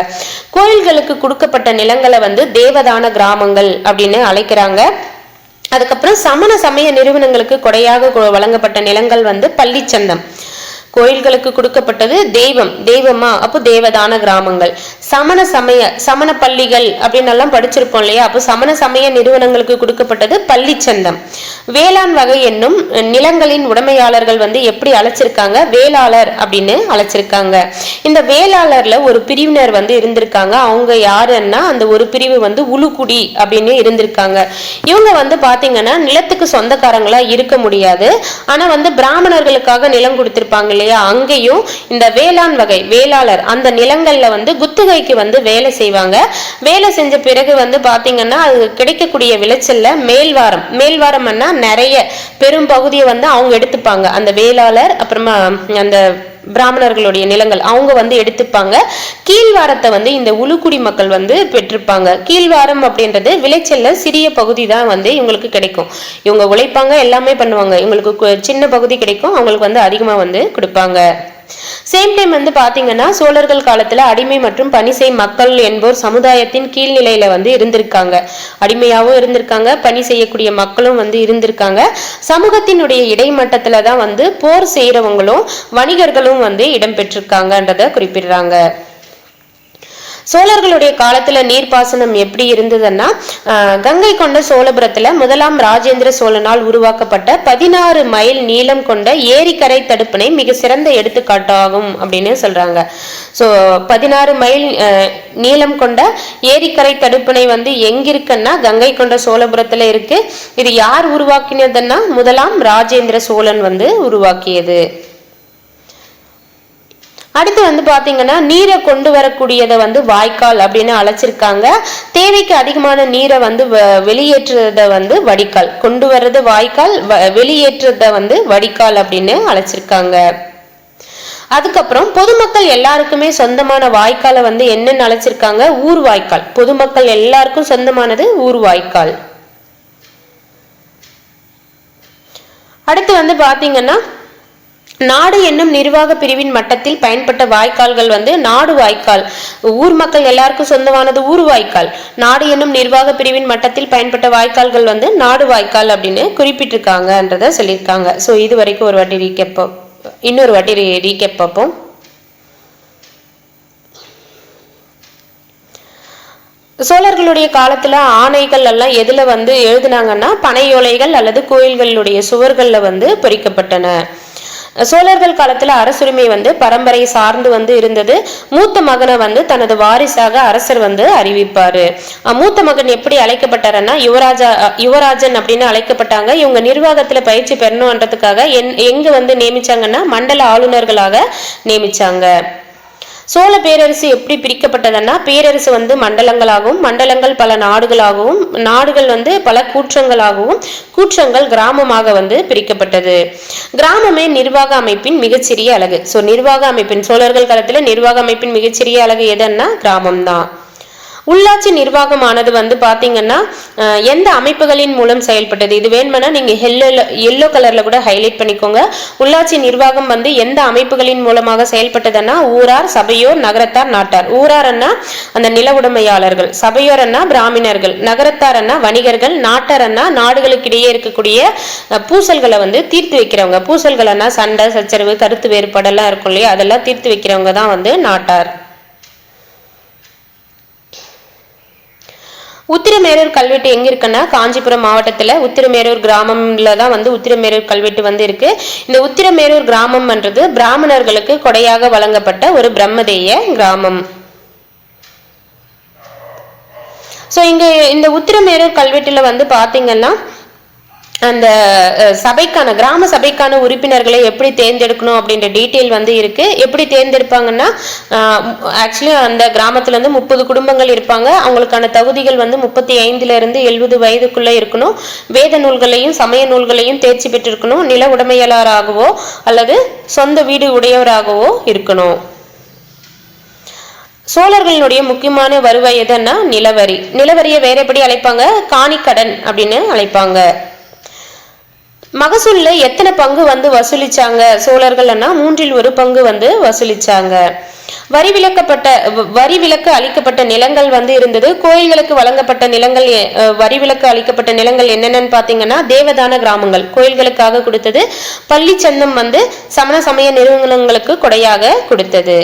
கோயில்களுக்கு கொடுக்கப்பட்ட நிலங்களை வந்து தேவதான கிராமங்கள் அப்படின்னு அழைக்கிறாங்க. அதுக்கப்புறம் சமண சமய நிறுவனங்களுக்கு கொடையாக வழங்கப்பட்ட நிலங்கள் வந்து பள்ளிச்சந்தம். கோயில்களுக்கு கொடுக்கப்பட்டது தெய்வமா, அப்போ தேவதான கிராமங்கள். சமண பள்ளிகள் அப்படின்னு எல்லாம் படிச்சிருப்போம் இல்லையா, அப்போ சமண சமய நிறுவனங்களுக்கு கொடுக்கப்பட்டது பள்ளிச்சந்தம். வேளாண் வகை என்னும் நிலங்களின் உடைமையாளர்கள் வந்து எப்படி அழைச்சிருக்காங்க, வேளாளர் அப்படின்னு அழைச்சிருக்காங்க. இந்த வேளாளர்ல ஒரு பிரிவினர் வந்து இருந்திருக்காங்க. அவங்க யாருன்னா அந்த ஒரு பிரிவு வந்து உளுக்குடி அப்படின்னு இருந்திருக்காங்க. இவங்க வந்து பாத்தீங்கன்னா நிலத்துக்கு சொந்தக்காரங்களா இருக்க முடியாது. ஆனா வந்து பிராமணர்களுக்காக நிலம் கொடுத்திருப்பாங்க இல்லையா, அங்கேயும் இந்த வேளாண் வகை வேளாளர் அந்த நிலங்கள்ல வந்து குத்துகைக்கு வந்து வேலை செய்வாங்க. வேலை செஞ்ச பிறகு வந்து பாத்தீங்கன்னா அது கிடைக்கக்கூடிய விளைச்சல்ல மேல்வாரம்னா நிறைய பெரும் பகுதியை வந்து அவங்க எடுத்துப்பாங்க. அந்த வேளாளர் அப்புறமா அந்த பிராமணர்களுடைய நிலங்கள் அவங்க வந்து எடுத்துப்பாங்க. கீழ்வாரத்தை வந்து இந்த உளுக்குடி மக்கள் வந்து பெற்றிருப்பாங்க. கீழ்வாரம் அப்படின்றது விளைச்சல்ல சிறிய பகுதி தான் வந்து இவங்களுக்கு கிடைக்கும். இவங்க உழைப்பாங்க, எல்லாமே பண்ணுவாங்க, இவங்களுக்கு சின்ன பகுதி கிடைக்கும், அவங்களுக்கு வந்து அதிகமா வந்து கொடுப்பாங்க. சேம் டைம் வந்து பாத்தீங்கன்னா சோழர்கள் காலத்துல அடிமை மற்றும் பணிசெய் மக்கள் என்போர் சமுதாயத்தின் கீழ்நிலையில வந்து இருந்திருக்காங்க. அடிமையாவும் இருந்திருக்காங்க, பணி செய்யக்கூடிய மக்களும் வந்து இருந்திருக்காங்க. சமூகத்தினுடைய இடைமட்டத்துலதான் வந்து போர் செய்யறவங்களும் வணிகர்களும் வந்து இடம்பெற்றிருக்காங்கன்றத குறிப்பிடுறாங்க. சோழர்களுடைய காலத்துல நீர்ப்பாசனம் எப்படி இருந்ததுன்னா, கங்கை கொண்ட சோழபுரத்துல முதலாம் ராஜேந்திர சோழனால் உருவாக்கப்பட்ட 16 மைல் நீளம் கொண்ட ஏரிக்கரை தடுப்பணை மிக சிறந்த எடுத்துக்காட்டாகும் அப்படின்னு சொல்றாங்க. ஸோ 16 மைல் நீளம் கொண்ட ஏரிக்கரை தடுப்பணை வந்து எங்க இருக்குன்னா கங்கை கொண்ட சோழபுரத்துல இருக்கு. இது யார் உருவாக்கினதுன்னா முதலாம் ராஜேந்திர சோழன் வந்து உருவாக்கியது. அடுத்து வந்து பாத்தீங்கன்னா நீரை கொண்டு வரக்கூடியதை வந்து வாய்க்கால் அப்படின்னு அழைச்சிருக்காங்க. தேவைக்கு அதிகமான நீரை வந்து வெளியேற்றுறத வந்து வடிகால், கொண்டு வர்றது வாய்க்கால், வெளியேற்றுறத வந்து வடிகால் அப்படின்னு அழைச்சிருக்காங்க. அதுக்கப்புறம் பொதுமக்கள் எல்லாருக்குமே சொந்தமான வாய்க்காலை வந்து என்னன்னு அழைச்சிருக்காங்க? ஊர் வாய்க்கால். பொதுமக்கள் எல்லாருக்கும் சொந்தமானது ஊர் வாய்க்கால். அடுத்து வந்து பாத்தீங்கன்னா நாடு என்னும் நிர்வாக பிரிவின் மட்டத்தில் பயன்பட்ட வாய்க்கால்கள் வந்து நாடு வாய்க்கால். ஊர் மக்கள் எல்லாருக்கும் சொந்தமானது ஊர் வாய்க்கால். நாடு என்னும் நிர்வாக பிரிவின் மட்டத்தில் பயன்பட்ட வாய்க்கால்கள் வந்து நாடு வாய்க்கால் அப்படின்னு குறிப்பிட்டிருக்காங்கன்றத சொல்லியிருக்காங்க. ஸோ இது வரைக்கும் ஒரு வாட்டி ரீகேப், இன்னொரு வாட்டி ரீகேப் பார்ப்போம். சோழர்களுடைய காலத்துல ஆணைகள் எல்லாம் எதுல வந்து எழுதினாங்கன்னா பனையோலைகள் அல்லது கோயில்களுடைய சுவர்கள்ல வந்து பொறிக்கப்பட்டன. சோழர்கள் காலத்துல அரசுரிமை வந்து பரம்பரை சார்ந்து வந்து இருந்தது. மூத்த மகனை வந்து தனது வாரிசாக அரசர் வந்து அறிவிப்பாரு. மூத்த மகன் எப்படி அழைக்கப்பட்டாருன்னா யுவராஜன் அப்படின்னு அழைக்கப்பட்டாங்க. இவங்க நிர்வாகத்துல பயிற்சி பெறணும்ன்றதுக்காக எங்க வந்து நியமிச்சாங்கன்னா மண்டல ஆளுநர்களாக நியமிச்சாங்க. சோழ பேரரசு எப்படி பிரிக்கப்பட்டதுன்னா பேரரசு வந்து மண்டலங்களாகவும், மண்டலங்கள் பல நாடுகளாகவும், நாடுகள் வந்து பல கூற்றங்களாகவும், கூற்றங்கள் கிராமமாக வந்து பிரிக்கப்பட்டது. கிராமமே நிர்வாக அமைப்பின் மிகச்சிறிய அலகு. ஸோ நிர்வாக அமைப்பின் சோழர்கள் காலத்துல நிர்வாக அமைப்பின் மிகச்சிறிய அலகு எதுன்னா கிராமம் தான். உள்ளாட்சி நிர்வாகமானது வந்து பாத்தீங்கன்னா எந்த அமைப்புகளின் மூலம் செயல்பட்டது? இது வேணும்னா நீங்க எல்லோ கலர்ல கூட ஹைலைட் பண்ணிக்கோங்க. உள்ளாட்சி நிர்வாகம் வந்து எந்த அமைப்புகளின் மூலமாக செயல்பட்டதுன்னா ஊரார், சபையோர், நகரத்தார், நாட்டார். ஊரார்னா அந்த நில உடைமையாளர்கள், சபையோர்னா பிராமணர்கள், நகரத்தார்னா வணிகர்கள், நாட்டார்னா நாடுகளுக்கிடையே இருக்கக்கூடிய பூசல்களை வந்து தீர்த்து வைக்கிறவங்க. பூசல்கள்னா சண்டை, சச்சரவு, கருத்து வேறுபாடெல்லாம் இருக்கும் இல்லையா, அதெல்லாம் தீர்த்து வைக்கிறவங்க தான் வந்து நாட்டார். உத்திரமேரூர் கல்வெட்டு எங்க இருக்குன்னா காஞ்சிபுரம் மாவட்டத்துல உத்திரமேரூர் கிராமம்ல தான் வந்து உத்திரமேரூர் கல்வெட்டு வந்து இருக்கு. இந்த உத்திரமேரூர் கிராமம்ன்றது பிராமணர்களுக்கு கொடையாக வழங்கப்பட்ட ஒரு பிரம்மதேய கிராமம். சோ இங்க இந்த உத்திரமேரூர் கல்வெட்டுல வந்து பாத்தீங்கன்னா அந்த சபைக்கான கிராம சபைக்கான உறுப்பினர்களை எப்படி தேர்ந்தெடுக்கணும் அப்படின்ற டீட்டெயில் வந்து இருக்கு. எப்படி தேர்ந்தெடுப்பாங்கன்னா ஆக்சுவலி அந்த கிராமத்துல இருந்து 30 குடும்பங்கள் இருப்பாங்க. அவங்களுக்கான தகுதிகள் வந்து 35 இருந்து 70 வயதுக்குள்ள இருக்கணும். வேத நூல்களையும் சமய நூல்களையும் தேர்ச்சி பெற்றிருக்கணும். நில உடைமையாளராகவோ அல்லது சொந்த வீடு உடையவராகவோ இருக்கணும். சோழர்களுடைய முக்கியமான வருவாய் எதுன்னா நிலவரி. நிலவரியை வேற எப்படி அழைப்பாங்க? காணிக்கடன் அப்படின்னு அழைப்பாங்க. மகசூல்ல எத்தனை பங்கு வந்து வசூலிச்சாங்க சோழர்கள்னா 1/3 பங்கு வந்து வசூலிச்சாங்க. வரி விலக்கு அளிக்கப்பட்ட நிலங்கள் வந்து இருந்தது. கோயில்களுக்கு வழங்கப்பட்ட நிலங்கள், வரி விலக்கு அளிக்கப்பட்ட நிலங்கள் என்னென்னு பாத்தீங்கன்னா தேவதான கிராமங்கள் கோயில்களுக்காக கொடுத்தது. பள்ளி சந்தம் வந்து சமண சமய நிறுவனங்களுக்கு கொடையாக கொடுத்தது.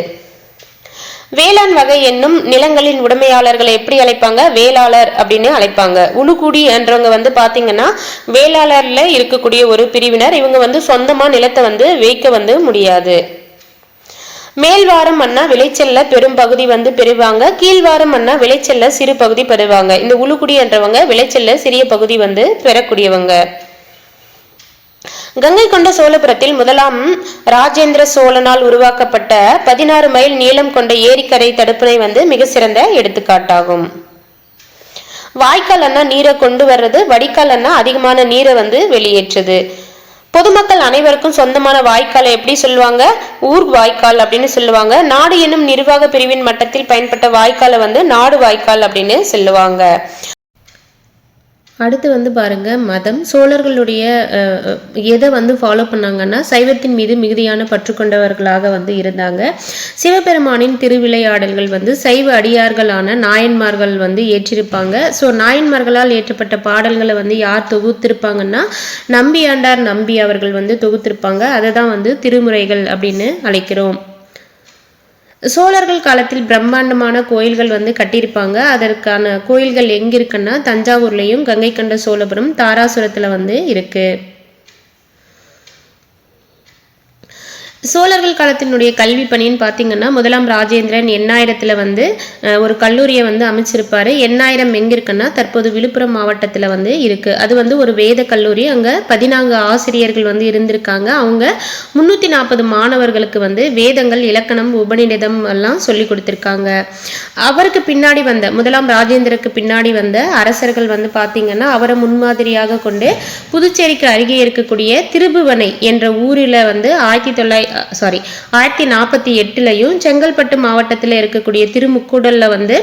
வேளாண் வகை என்னும் நிலங்களின் உடைமையாளர்களை எப்படி அழைப்பாங்க? வேளாளர் அப்படின்னு அழைப்பாங்க. உளுக்குடி என்றவங்க வந்து பாத்தீங்கன்னா வேளாளர்ல இருக்கக்கூடிய ஒரு பிரிவினர். இவங்க வந்து சொந்தமா நிலத்தை வந்து வைக்க வந்து முடியாது. மேல்வாரம் அண்ணா விளைச்சல்ல பெரும் பகுதி வந்து பெறுவாங்க. கீழ்வாரம் அண்ணா விளைச்சல்ல சிறு பகுதி பெறுவாங்க. இந்த உளுக்குடி என்றவங்க விளைச்சல்ல சிறிய பகுதி வந்து பெறக்கூடியவங்க. கங்கை கொண்ட சோழபுரத்தில் முதலாம் ராஜேந்திர சோழனால் உருவாக்கப்பட்ட 16 மைல் நீளம் கொண்ட ஏரிக்கரை தடுப்பணை வந்து மிக சிறந்த எடுத்துக்காட்டாகும். வாய்க்கால் அண்ணா நீரை கொண்டு வர்றது, வடிகால் அண்ணா அதிகமான நீரை வந்து வெளியேற்றுது. பொதுமக்கள் அனைவருக்கும் சொந்தமான வாய்க்காலை எப்படி சொல்லுவாங்க? ஊர் வாய்க்கால் அப்படின்னு சொல்லுவாங்க. நாடு என்னும் நிர்வாக பிரிவின் மட்டத்தில் பயன்பட்ட வாய்க்காலை வந்து நாடு வாய்க்கால் அப்படின்னு சொல்லுவாங்க. அடுத்து வந்து பாருங்க மதம். சோழர்களுடைய எதை வந்து ஃபாலோ பண்ணாங்கன்னா சைவத்தின் மீது மிகுதியான பற்று கொண்டவர்களாக வந்து இருந்தாங்க. சிவபெருமானின் திருவிளையாடல்கள் வந்து சைவ அடியார்களான நாயன்மார்கள் வந்து ஏற்றிருப்பாங்க. ஸோ நாயன்மார்களால் ஏற்றப்பட்ட பாடல்களை வந்து யார் தொகுத்திருப்பாங்கன்னா நம்பியாண்டார் நம்பி அவர்கள் வந்து தொகுத்திருப்பாங்க. அதை தான் வந்து திருமுறைகள் அப்படின்னு அழைக்கிறோம். சோழர்கள் காலத்தில் பிரம்மாண்டமான கோயில்கள் வந்து கட்டியிருப்பாங்க. அதற்கான கோயில்கள் எங்க இருக்குன்னா தஞ்சாவூர்லயும், கங்கை கொண்ட சோழபுரம், தாராசுரத்துல வந்து இருக்கு. சோழர்கள் காலத்தினுடைய கல்வி பணின்னு பார்த்தீங்கன்னா முதலாம் ராஜேந்திரன் எண்ணாயிரத்தில் வந்து ஒரு கல்லூரியை வந்து அமைச்சிருப்பாரு. எண்ணாயிரம் எங்கே இருக்குன்னா தற்போது விழுப்புரம் மாவட்டத்தில் வந்து இருக்குது. அது வந்து ஒரு வேத கல்லூரி. அங்கே 14 ஆசிரியர்கள் வந்து இருந்திருக்காங்க. அவங்க 340 மாணவர்களுக்கு வந்து வேதங்கள், இலக்கணம், உபநிடதம் எல்லாம் சொல்லி கொடுத்துருக்காங்க. அவருக்கு பின்னாடி வந்த முதலாம் ராஜேந்திரருக்கு பின்னாடி வந்த அரசர்கள் வந்து பார்த்தீங்கன்னா அவரை முன்மாதிரியாக கொண்டு புதுச்சேரிக்கு அருகே இருக்கக்கூடிய திருபுவனை என்ற ஊரில் வந்து 1948லையும் செங்கல்பட்டு மாவட்டத்தில் இருக்கக்கூடிய திருமுக்கூடல்ல வந்து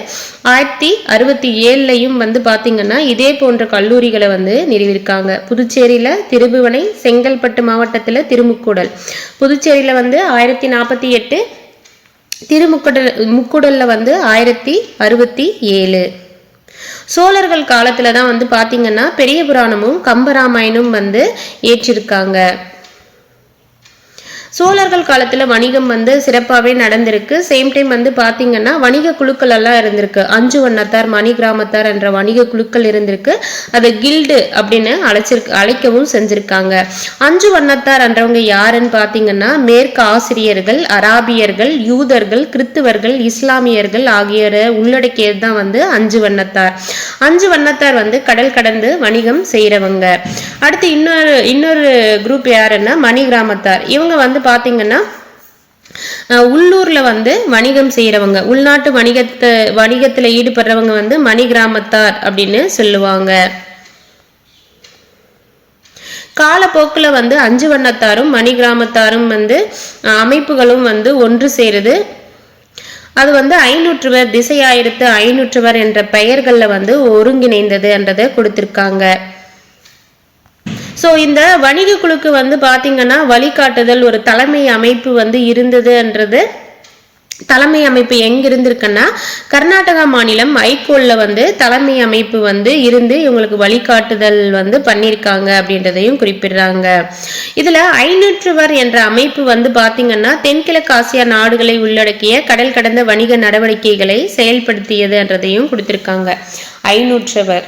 1967லையும் வந்து பார்த்தீங்கன்னா இதே போன்ற கல்லூரிகளை வந்து நிறுவிருக்காங்க. புதுச்சேரியில் திருபுவனை, செங்கல்பட்டு மாவட்டத்தில் திருமுக்கூடல். புதுச்சேரியில் வந்து 1048, திருமுக்கூடல்ல வந்து 1067. சோழர்கள் காலத்துல தான் வந்து பாத்தீங்கன்னா பெரிய புராணமும் கம்பராமாயணமும் வந்து ஏற்றிருக்காங்க. சோழர்கள் காலத்துல வணிகம் வந்து சிறப்பாகவே நடந்திருக்கு. சேம் டைம் வந்து பாத்தீங்கன்னா வணிக குழுக்கள் எல்லாம் இருந்திருக்கு. 5 வண்ணத்தார், மணி கிராமத்தார் என்ற வணிக குழுக்கள் இருந்திருக்கு. அதை கில்டு அப்படின்னு அழைக்கவும் செஞ்சிருக்காங்க. 5 வண்ணத்தார் என்றவங்க யாருன்னு பாத்தீங்கன்னா மேற்கு ஆசிரியர்கள், அராபியர்கள், யூதர்கள், கிறித்துவர்கள், இஸ்லாமியர்கள் ஆகியோரை உள்ளடக்கியது தான் வந்து 5 வண்ணத்தார். 5 வண்ணத்தார் வந்து கடல் கடந்து வணிகம் செய்யறவங்க. அடுத்து இன்னொரு குரூப் யாருன்னா மணி கிராமத்தார். இவங்க வந்து பாத்தீங்கன்னா உள்ளூர்ல வந்து வணிகம் செய்யறவங்க, உள்நாட்டு வணிகத்துல ஈடுபடுறவங்க வந்து மணி கிராமத்தார் அப்படின்னு சொல்லுவாங்க. காலப்போக்கில் வந்து 5 வண்ணத்தாரும் மணி கிராமத்தாரும் வந்து அமைப்புகளும் வந்து ஒன்று சேருது. அது வந்து 500வர், திசையாயிரத்து 500வர் என்ற பெயர்கள்ல வந்து ஒருங்கிணைந்தது என்றதை கொடுத்திருக்காங்க. ஸோ இந்த வணிக குழுக்கு வந்து பார்த்தீங்கன்னா வழிகாட்டுதல் ஒரு தலைமை அமைப்பு வந்து இருந்ததுன்றது. தலைமை அமைப்பு எங்க இருந்திருக்குன்னா கர்நாடகா மாநிலம் ஐகோல்ல வந்து தலைமை அமைப்பு வந்து இருந்து இவங்களுக்கு வழிகாட்டுதல் வந்து பண்ணியிருக்காங்க அப்படின்றதையும் குறிப்பிடுறாங்க. இதுல 500வர் என்ற அமைப்பு வந்து பாத்தீங்கன்னா தென்கிழக்கு ஆசியா நாடுகளை உள்ளடக்கிய கடல் கடந்த வணிக நடவடிக்கைகளை செயல்படுத்தியது என்றதையும் கொடுத்திருக்காங்க. 500வர்.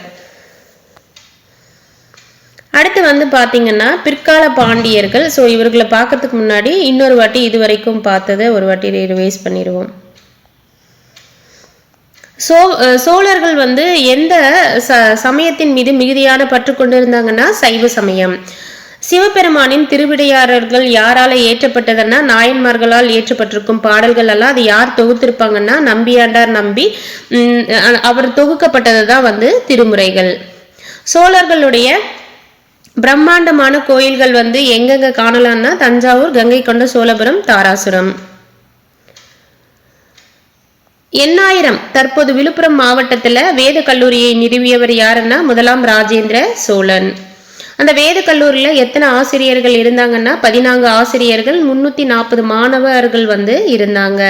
அடுத்து வந்து பார்த்தீங்கன்னா பிற்கால பாண்டியர்கள். ஸோ இவர்களை பார்க்கறதுக்கு முன்னாடி இன்னொரு வாட்டி இது வரைக்கும் பார்த்ததை ஒரு வாட்டி ரிவைஸ் பண்ணிடுவோம். சோழர்கள் வந்து எந்த சமயத்தின் மீது மிகுதியான பற்று கொண்டு இருந்தாங்கன்னா சைவ சமயம். சிவபெருமானின் திருவிடையாளர்கள் யாரால ஏற்றப்பட்டதுன்னா நாயன்மார்களால் ஏற்றப்பட்டிருக்கும் பாடல்கள் எல்லாம் அது யார் தொகுத்திருப்பாங்கன்னா நம்பியாண்டார் நம்பி. அவர் தொகுக்கப்பட்டது தான் வந்து திருமுறைகள். சோழர்களுடைய பிரம்மாண்டமான கோயில்கள் வந்து எங்கெங்க காணலாம்னா தஞ்சாவூர், கங்கை கொண்ட சோழபுரம், தாராசுரம். எண்ணாயிரம் தற்போது விழுப்புரம் மாவட்டத்துல வேத கல்லூரியை நிறுவியவர் யாருன்னா முதலாம் ராஜேந்திர சோழன். அந்த வேத கல்லூரியில எத்தனை ஆசிரியர்கள் இருந்தாங்கன்னா 14 ஆசிரியர்கள், 340 மாணவர்கள் வந்து இருந்தாங்க.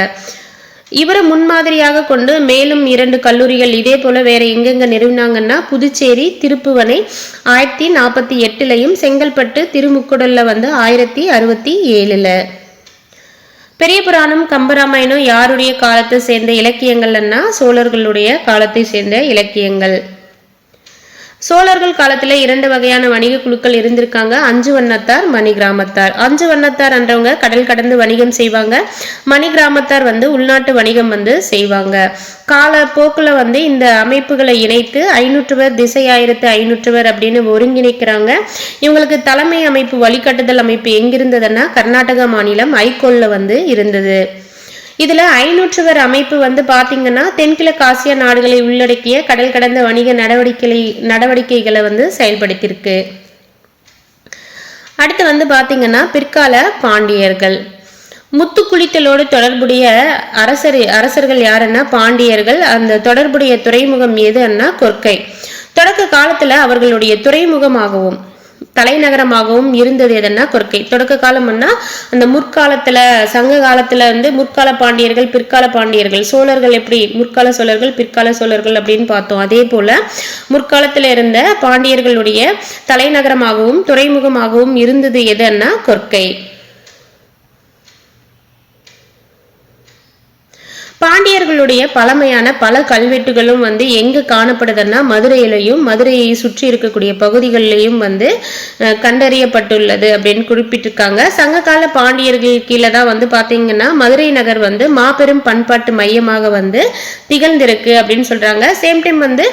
இவரை முன்மாதிரியாக கொண்டு மேலும் 2 கல்லூரிகள் இதே போல வேற எங்கெங்க நிறுவினாங்கன்னா புதுச்சேரி, திருப்புவனை 1048லையும் செங்கல்பட்டு திருமுக்கூடல்ல வந்து 1067. பெரிய புராணம், கம்பராமாயணம் யாருடைய காலத்தை சேர்ந்த இலக்கியங்கள்னா சோழர்களுடைய காலத்தை சேர்ந்த இலக்கியங்கள். சோழர்கள் காலத்துல 2 வகையான வணிக குழுக்கள் இருந்திருக்காங்க. 5 வண்ணத்தார், மணி கிராமத்தார். 5 வண்ணத்தார் என்றவங்க கடல் கடந்து வணிகம் செய்வாங்க. மணி கிராமத்தார் வந்து உள்நாட்டு வணிகம் வந்து செய்வாங்க. காலப்போக்கில் வந்து இந்த அமைப்புகளை இணைத்து 500வர், திசையாயிரத்து 500வர் அப்படின்னு ஒருங்கிணைக்கிறாங்க. இவங்களுக்கு தலைமை அமைப்பு, வழிகாட்டுதல் அமைப்பு எங்கிருந்ததுன்னா கர்நாடகா மாநிலம் ஐகோல்ல வந்து இருந்தது. இதுல 500வர் அமைப்பு வந்து பாத்தீங்கன்னா தென்கிழக்கு ஆசியா நாடுகளை உள்ளடக்கிய கடல் கடந்த வணிக நடவடிக்கைகளை வந்து செயல்படுத்தியிருக்கு. அடுத்து வந்து பாத்தீங்கன்னா பிற்கால பாண்டியர்கள். முத்து குளித்தலோடு தொடர்புடைய அரசர்கள் யாருன்னா பாண்டியர்கள். அந்த தொடர்புடைய துறைமுகம் எதுன்னா கொற்கை. தொடக்க காலத்துல அவர்களுடைய துறைமுகமாகவும் தலைநகரமாகவும் இருந்தது எதுன்னா கொற்கை. தொடக்க காலம்னா அந்த முற்காலத்துல சங்க காலத்துல வந்து முற்கால பாண்டியர்கள், பிற்கால பாண்டியர்கள். சோழர்கள் எப்படி முற்கால சோழர்கள், பிற்கால சோழர்கள் அப்படின்னு பார்த்தோம். அதே போல முற்காலத்துல இருந்த பாண்டியர்களுடைய தலைநகரமாகவும் துறைமுகமாகவும் இருந்தது எதுன்னா கொற்கை. பாண்டியர்களுடைய பழமையான பல கல்வெட்டுகளும் வந்து எங்க காணப்படுதுன்னா மதுரையிலையும் மதுரையை சுற்றி இருக்கக்கூடிய பகுதிகளிலையும் வந்து கண்டறியப்பட்டுள்ளது அப்படின்னு குறிப்பிட்டிருக்காங்க. சங்ககால பாண்டியர்கள் கீழே தான் வந்து பாத்தீங்கன்னா மதுரை நகர் வந்து மாபெரும் பண்பாட்டு மையமாக வந்து திகழ்ந்திருக்கு அப்படின்னு சொல்றாங்க. சேம் டைம் வந்து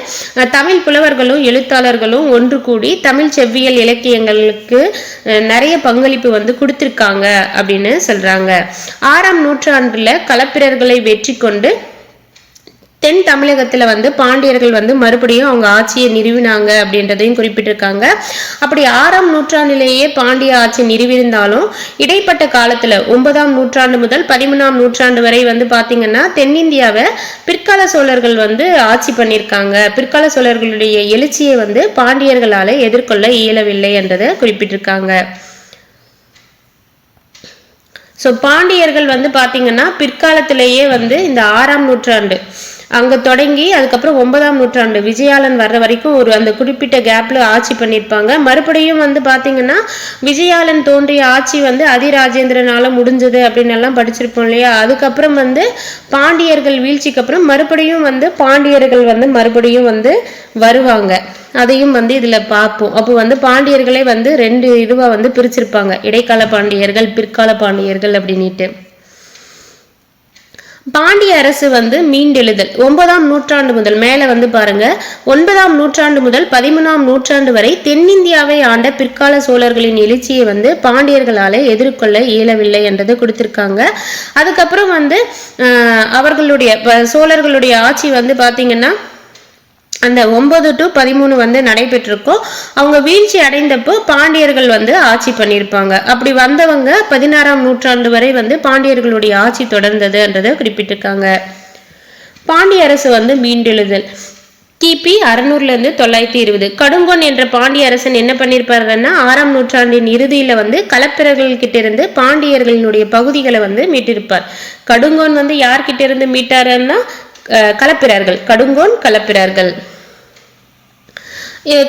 தமிழ் புலவர்களும் எழுத்தாளர்களும் ஒன்று கூடி தமிழ் செவ்வியல் இலக்கியங்களுக்கு நிறைய பங்களிப்பு வந்து கொடுத்திருக்காங்க அப்படின்னு சொல்றாங்க. 6ஆம் நூற்றாண்டுல களப்பிரர்களை வெற்றி கொண்டு தென் தமிழகத்துல வந்து பாண்டியர்கள் வந்து மறுபடியும் அவங்க ஆட்சியை நிறுவினாங்க அப்படின்றதையும் குறிப்பிட்டிருக்காங்க. அப்படி 6ஆம் நூற்றாண்டிலேயே பாண்டிய ஆட்சி நிறுவியிருந்தாலும் இடைப்பட்ட காலத்துல 9ஆம் நூற்றாண்டு முதல் 13ஆம் நூற்றாண்டு வரை வந்து பாத்தீங்கன்னா தென்னிந்தியாவை பிற்கால சோழர்கள் வந்து ஆட்சி பண்ணியிருக்காங்க. பிற்கால சோழர்களுடைய எழுச்சியை வந்து பாண்டியர்களால எதிர்கொள்ள இயலவில்லை என்றதை குறிப்பிட்டிருக்காங்க. ஸோ பாண்டியர்கள் வந்து பாத்தீங்கன்னா பிற்காலத்திலேயே வந்து இந்த 6ஆம் நூற்றாண்டு அங்க தொடங்கி அதுக்கப்புறம் 9ஆம் நூற்றாண்டு விஜயாலன் வர்ற வரைக்கும் ஒரு அந்த குறிப்பிட்ட கேப்ல ஆட்சி பண்ணியிருப்பாங்க. மறுபடியும் வந்து பாத்தீங்கன்னா விஜயாலன் தோன்றிய ஆட்சி வந்து அதிராஜேந்திரனால முடிஞ்சது அப்படின்னு எல்லாம் படிச்சிருப்போம் இல்லையா. அதுக்கப்புறம் வந்து பாண்டியர்கள் வீழ்ச்சிக்கு அப்புறம் மறுபடியும் வந்து பாண்டியர்கள் வந்து மறுபடியும் வந்து வருவாங்க. அதையும் வந்து இதுல பார்ப்போம். அப்போ வந்து பாண்டியர்களே வந்து 2 இதுவா வந்து பிரிச்சிருப்பாங்க, இடைக்கால பாண்டியர்கள் பிற்கால பாண்டியர்கள் அப்படின்ட்டு. பாண்டிய அரசு வந்து மீண்டெழுதல் 9ஆம் நூற்றாண்டு முதல் மேல வந்து பாருங்க 9ஆம் நூற்றாண்டு முதல் 13ஆம் நூற்றாண்டு வரை தென்னிந்தியாவை ஆண்ட பிற்கால சோழர்களின் எழுச்சியை வந்து பாண்டியர்களால எதிர்கொள்ள இயலவில்லை என்றதை கொடுத்திருக்காங்க. அதுக்கப்புறம் வந்து அவர்களுடைய சோழர்களுடைய ஆட்சி வந்து பாத்தீங்கன்னா அந்த 9 to 13 வந்து நடைபெற்றிருக்கும். அவங்க வீழ்ச்சி அடைந்தப்போ பாண்டியர்கள் வந்து ஆட்சி பண்ணியிருப்பாங்க. அப்படி வந்தவங்க 16ஆம் நூற்றாண்டு வரை வந்து பாண்டியர்களுடைய ஆட்சி தொடர்ந்தது என்றதை குறிப்பிட்டிருக்காங்க. பாண்டிய அரசு வந்து மீண்டெழுதல் கிபி 600 இருந்து 920. கடுங்கோன் என்ற பாண்டிய அரசன் என்ன பண்ணியிருப்பாருன்னா 6ஆம் நூற்றாண்டின் இறுதியில வந்து களப்பிரர்கள் கிட்ட இருந்து பாண்டியர்களினுடைய பகுதிகளை வந்து மீட்டிருப்பார். கடுங்கோன் வந்து யார்கிட்ட இருந்து மீட்டாருன்னா களப்பிரர்கள், கடுங்கோன் களப்பிரர்கள்.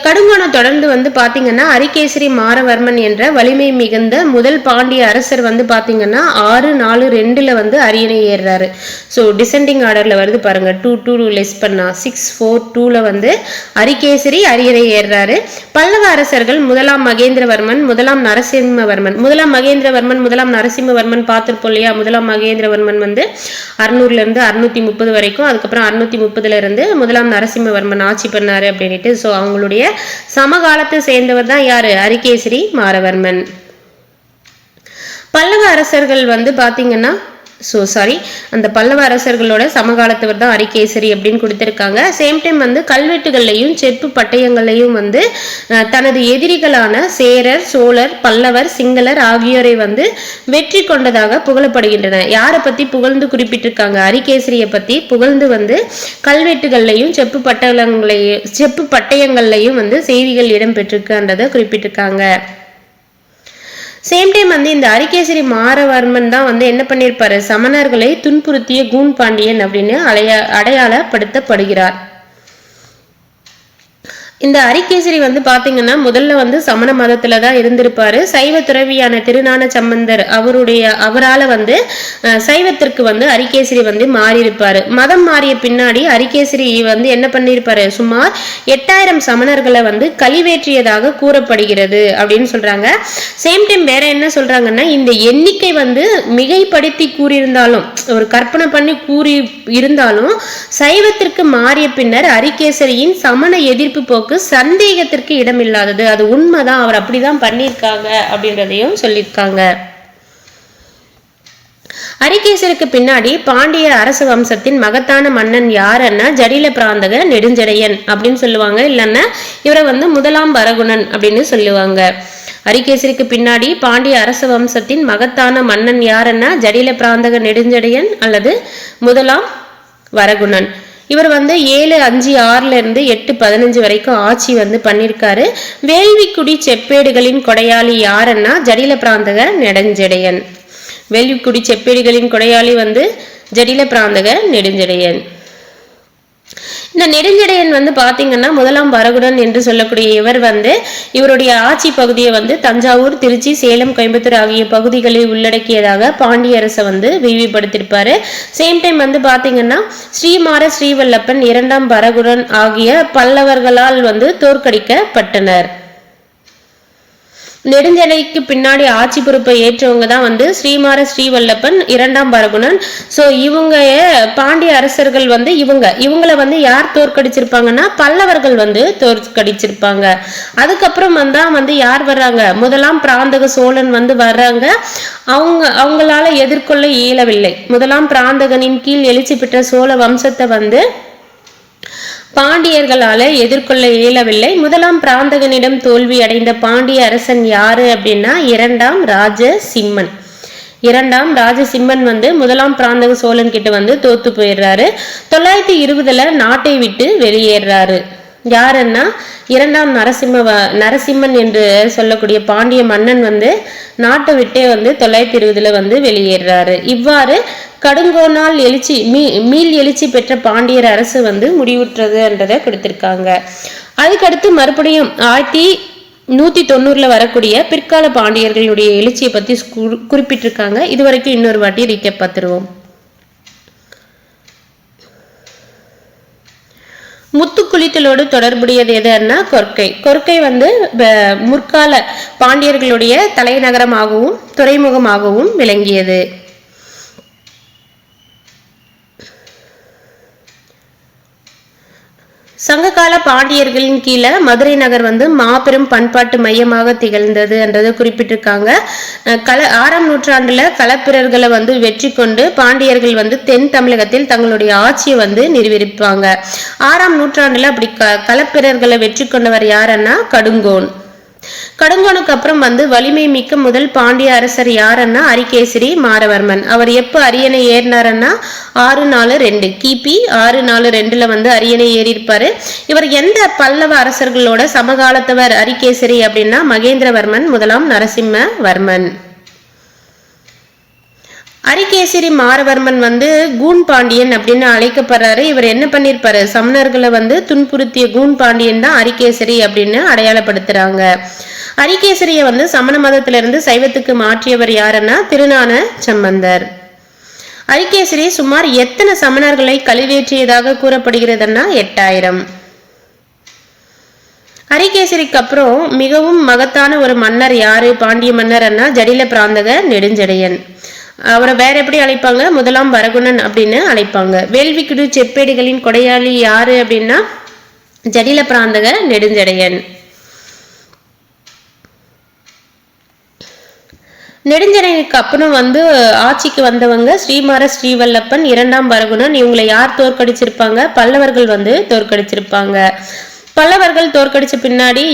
கடுங்கோனை தொடர்ந்து வந்து பாத்தீங்கன்னா அரிகேசரி மாரவர்மன் என்ற வலிமை மிகுந்த முதல் பாண்டிய அரசர் வந்து பாத்தீங்கன்னா 642 வந்து அரியணை ஏறுறாரு. ஸோ டிசெண்டிங் ஆர்டர்ல வருது பாருங்க, 2 லெஸ் பண்ணா 642 வந்து அரிகேசரி அரியணை ஏறுறாரு. பல்லவ அரசர்கள் 1ஆம் மகேந்திரவர்மன், 1ஆம் நரசிம்மவர்மன். 1ஆம் மகேந்திரவர்மன் 1ஆம் நரசிம்மவர்மன் பார்த்திருப்போம் இல்லையா. 1ஆம் மகேந்திரவர்மன் வந்து 600 இருந்து 630 வரைக்கும், அதுக்கப்புறம் 630 இருந்து 1ஆம் நரசிம்மவர்மன் ஆட்சி பண்ணாரு அப்படின்ட்டு. ஸோ அவங்களுடைய சமகாலத்தை சேர்ந்தவர் தான் யாரு, அரிகேசரி மாரவர்மன். பல்லவ அரசர்கள் வந்து பாத்தீங்கன்னா அந்த பல்லவ அரசர்களோட சமகாலத்தவர் தான் அரிகேசரி அப்படின்னு கொடுத்திருக்காங்க. சேம் டைம் வந்து கல்வெட்டுகள்லையும் செப்பு பட்டயங்கள்லையும் வந்து தனது எதிரிகளான சேரர், சோழர், பல்லவர், சிங்களர் ஆகியோரை வந்து வெற்றி கொண்டதாக புகழப்படுகின்றன. யாரை பத்தி புகழ்ந்து குறிப்பிட்டிருக்காங்க, அரிகேசரியை பத்தி புகழ்ந்து வந்து கல்வெட்டுகள்லையும் செப்பு பட்டயங்கள்லையும் வந்து செய்திகள் இடம்பெற்றிருக்குன்றதை குறிப்பிட்டிருக்காங்க. சேம் டைம் வந்து இந்த அரிகேசரி மாரவர்மன் தான் வந்து என்ன பண்ணியிருப்பாரு, சமணர்களை துன்புறுத்திய கூன் பாண்டியன் அப்படின்னு அடையாளப்படுத்தப்படுகிறார். இந்த அரிகேசரி வந்து பாத்தீங்கன்னா முதல்ல வந்து சமண மதத்துல தான் இருந்திருப்பாரு. சைவ துறவியான திருஞான சம்பந்தர் அவரால வந்து சைவத்திற்கு வந்து அரிகேசரி வந்து மாறி இருப்பாரு. மதம் மாறிய பின்னாடி அரிகேசரி வந்து என்ன பண்ணிருப்பாரு, சுமார் 8000 சமணர்களை வந்து கலிவேற்றியதாக கூறப்படுகிறது அப்படின்னு சொல்றாங்க. சேம் டைம் வேற என்ன சொல்றாங்கன்னா, இந்த எண்ணிக்கை வந்து மிகைப்படுத்தி கூறியிருந்தாலும், ஒரு கற்பனை பண்ணி கூறி இருந்தாலும், சைவத்திற்கு மாறிய பின்னர் அரிகேசரியின் சமண எதிர்ப்பு போக்கு சந்தேகத்திற்கு இடமில்லாதது. அது உண்மைதான், அவர் அப்படிதான் பண்ணியிருக்காங்க அப்படின்றதையும் சொல்லியிருக்காங்க. அரிகேசருக்கு பின்னாடி பாண்டிய அரசு வம்சத்தின் மகத்தான மன்னன் யாருன்னா ஜடில பிராந்தக நெடுஞ்சடையன் அப்படின்னு சொல்லுவாங்க. இல்லைன்னா இவரை வந்து 1ஆம் வரகுணன் அப்படின்னு சொல்லுவாங்க. அரிகேசருக்கு பின்னாடி பாண்டிய அரச வம்சத்தின் மகத்தான மன்னன் யாருன்னா ஜடில பிராந்தக நெடுஞ்சடையன் அல்லது 1ஆம் வரகுணன். இவர் வந்து 756 இருந்து 815 வரைக்கும் ஆட்சி வந்து பண்ணியிருக்காரு. வேள்விக்குடி செப்பேடுகளின் கொடையாளி யாருன்னா ஜடில பிராந்தக நெடுஞ்சடையன். வேள்விக்குடி செப்பேடுகளின் கொடையாளி வந்து ஜடில பிராந்தக நெடுஞ்சடையன். இந்த நெடுஞ்செழியன் வந்து பாத்தீங்கன்னா முதலாம் வரகுடன் என்று சொல்லக்கூடிய இவர் வந்து இவருடைய ஆட்சி பகுதியை வந்து தஞ்சாவூர், திருச்சி, சேலம், கோயம்புத்தூர் ஆகிய பகுதிகளை உள்ளடக்கியதாக பாண்டிய அரசை வந்து விரிவுபடுத்தியிருப்பாரு. சேம் டைம் வந்து பாத்தீங்கன்னா ஸ்ரீமார ஸ்ரீவல்லப்பன், இரண்டாம் வரகுடன் ஆகிய பல்லவர்களால் வந்து தோற்கடிக்கப்பட்டனர். நெடுஞ்செழியனுக்கு பின்னாடி ஆட்சி பொறுப்பை ஏற்றவங்க தான் வந்து ஸ்ரீமார ஸ்ரீவல்லப்பன், இரண்டாம் வரகுணன். ஸோ இவங்க பாண்டிய அரசர்கள் வந்து இவங்களை வந்து யார் தோற்கடிச்சிருப்பாங்கன்னா பல்லவர்கள் வந்து தோற்கடிச்சிருப்பாங்க. அதுக்கப்புறம் வந்து யார் வர்றாங்க, முதலாம் பிராந்தக சோழன் வந்து வர்றாங்க. அவங்களால எதிர்கொள்ள இயலவில்லை. முதலாம் பிராந்தகனின் கீழ் எழுச்சி பெற்ற சோழ வம்சத்தை வந்து பாண்டியர்களால எதிர்கொள்ள இயலவில்லை. முதலாம் பிராந்தகனிடம் தோல்வி அடைந்த பாண்டிய அரசன் யாரு அப்படின்னா இரண்டாம் ராஜசிம்மன். இரண்டாம் ராஜசிம்மன் வந்து முதலாம் பிராந்தக சோழன் கிட்ட வந்து தோத்து போயிடுறாரு. 920 நாட்டை விட்டு வெளியேறாரு. யாருன்னா இரண்டாம் நரசிம்மன் என்று சொல்லக்கூடிய பாண்டிய மன்னன் வந்து நாட்டை விட்டே வந்து 920 வந்து வெளியேறாரு. இவ்வாறு கடுங்கோனால் மீள் எழுச்சி பெற்ற பாண்டியர் அரசு வந்து முடிவுற்றதுன்றதை கொடுத்திருக்காங்க. அதுக்கடுத்து மறுபடியும் 1190 வரக்கூடிய பிற்கால பாண்டியர்களுடைய எழுச்சியை பத்தி குறிப்பிட்டிருக்காங்க. இது வரைக்கும் இன்னொரு வாட்டி ரீகேப் பார்த்துருவோம். முத்துக்குளித்தலோடு தொடர்புடையது எதுன்னா கொர்க்கை வந்து முற்கால பாண்டியர்களுடைய தலைநகரமாகவும் துறைமுகமாகவும் விளங்கியது. சங்ககால பாண்டியர்களின் கீழே மதுரை நகர் வந்து மாபெரும் பண்பாட்டு மையமாக திகழ்ந்தது என்றதை குறிப்பிட்டிருக்காங்க. 6ஆம் நூற்றாண்டுல களப்பிரர்களை வந்து வெற்றி கொண்டு பாண்டியர்கள் வந்து தென் தமிழகத்தில் தங்களுடைய ஆட்சியை வந்து நிறுவியிருப்பாங்க. 6ஆம் நூற்றாண்டுல அப்படி களப்பிரர்களை வெற்றி கொண்டவர் யாருன்னா கடுங்கோன். கடுங்கோனுக்கு அப்புறம் வந்து வலிமை மிக்க முதல் பாண்டிய அரசர் யாருன்னா அரிகேசரி மாரவர்மன். அவர் எப்ப அரியணை ஏறினாருன்னா 642 கிபி 642 வந்து அரியணை ஏறி இருப்பாரு. இவர் எந்த பல்லவ அரசர்களோட சமகாலத்தவர் அரிகேசரி அப்படின்னா மகேந்திரவர்மன், முதலாம் நரசிம்மவர்மன். அரிகேசரி மாரவர்மன் வந்து கூன் பாண்டியன் அப்படின்னு அழைக்கப்படுறாரு. இவர் என்ன பண்ணிருப்பாரு, சமணர்களை வந்து துன்புறுத்திய கூன் பாண்டியன் தான் அரிகேசரி அப்படின்னு அடையாளப்படுத்துறாங்க. அரிகேசரிய வந்து சமண மதத்திலிருந்து சைவத்துக்கு மாற்றியவர் யாருன்னா திருஞான சம்பந்தர். அரிகேசரி சுமார் எத்தனை சமணர்களை கழுவேற்றியதாக கூறப்படுகிறதுன்னா 8000. அரிகேசரிக்கு அப்புறம் மிகவும் மகத்தான ஒரு மன்னர் யாரு பாண்டிய மன்னர்னா ஜடில பிராந்தக நெடுஞ்செழியன். அவரை வேற எப்படி அழைப்பாங்க, முதலாம் வரகுணன் அப்படின்னு அழைப்பாங்க. வேள்விக்குடு செப்பேடுகளின் கொடையாளி யாரு அப்படின்னா ஜடில பிராந்தக நெடுஞ்செழியன். நெடுஞ்செழியனுக்கு அப்புறம் வந்து ஆட்சிக்கு வந்தவங்க ஸ்ரீமார ஸ்ரீவல்லப்பன், இரண்டாம் வரகுணன். இவங்களை யார் தோற்கடிச்சிருப்பாங்க, பல்லவர்கள் வந்து தோற்கடிச்சிருப்பாங்க. பல்லவர்கள் தோற்கடிச்ச பின்னாடி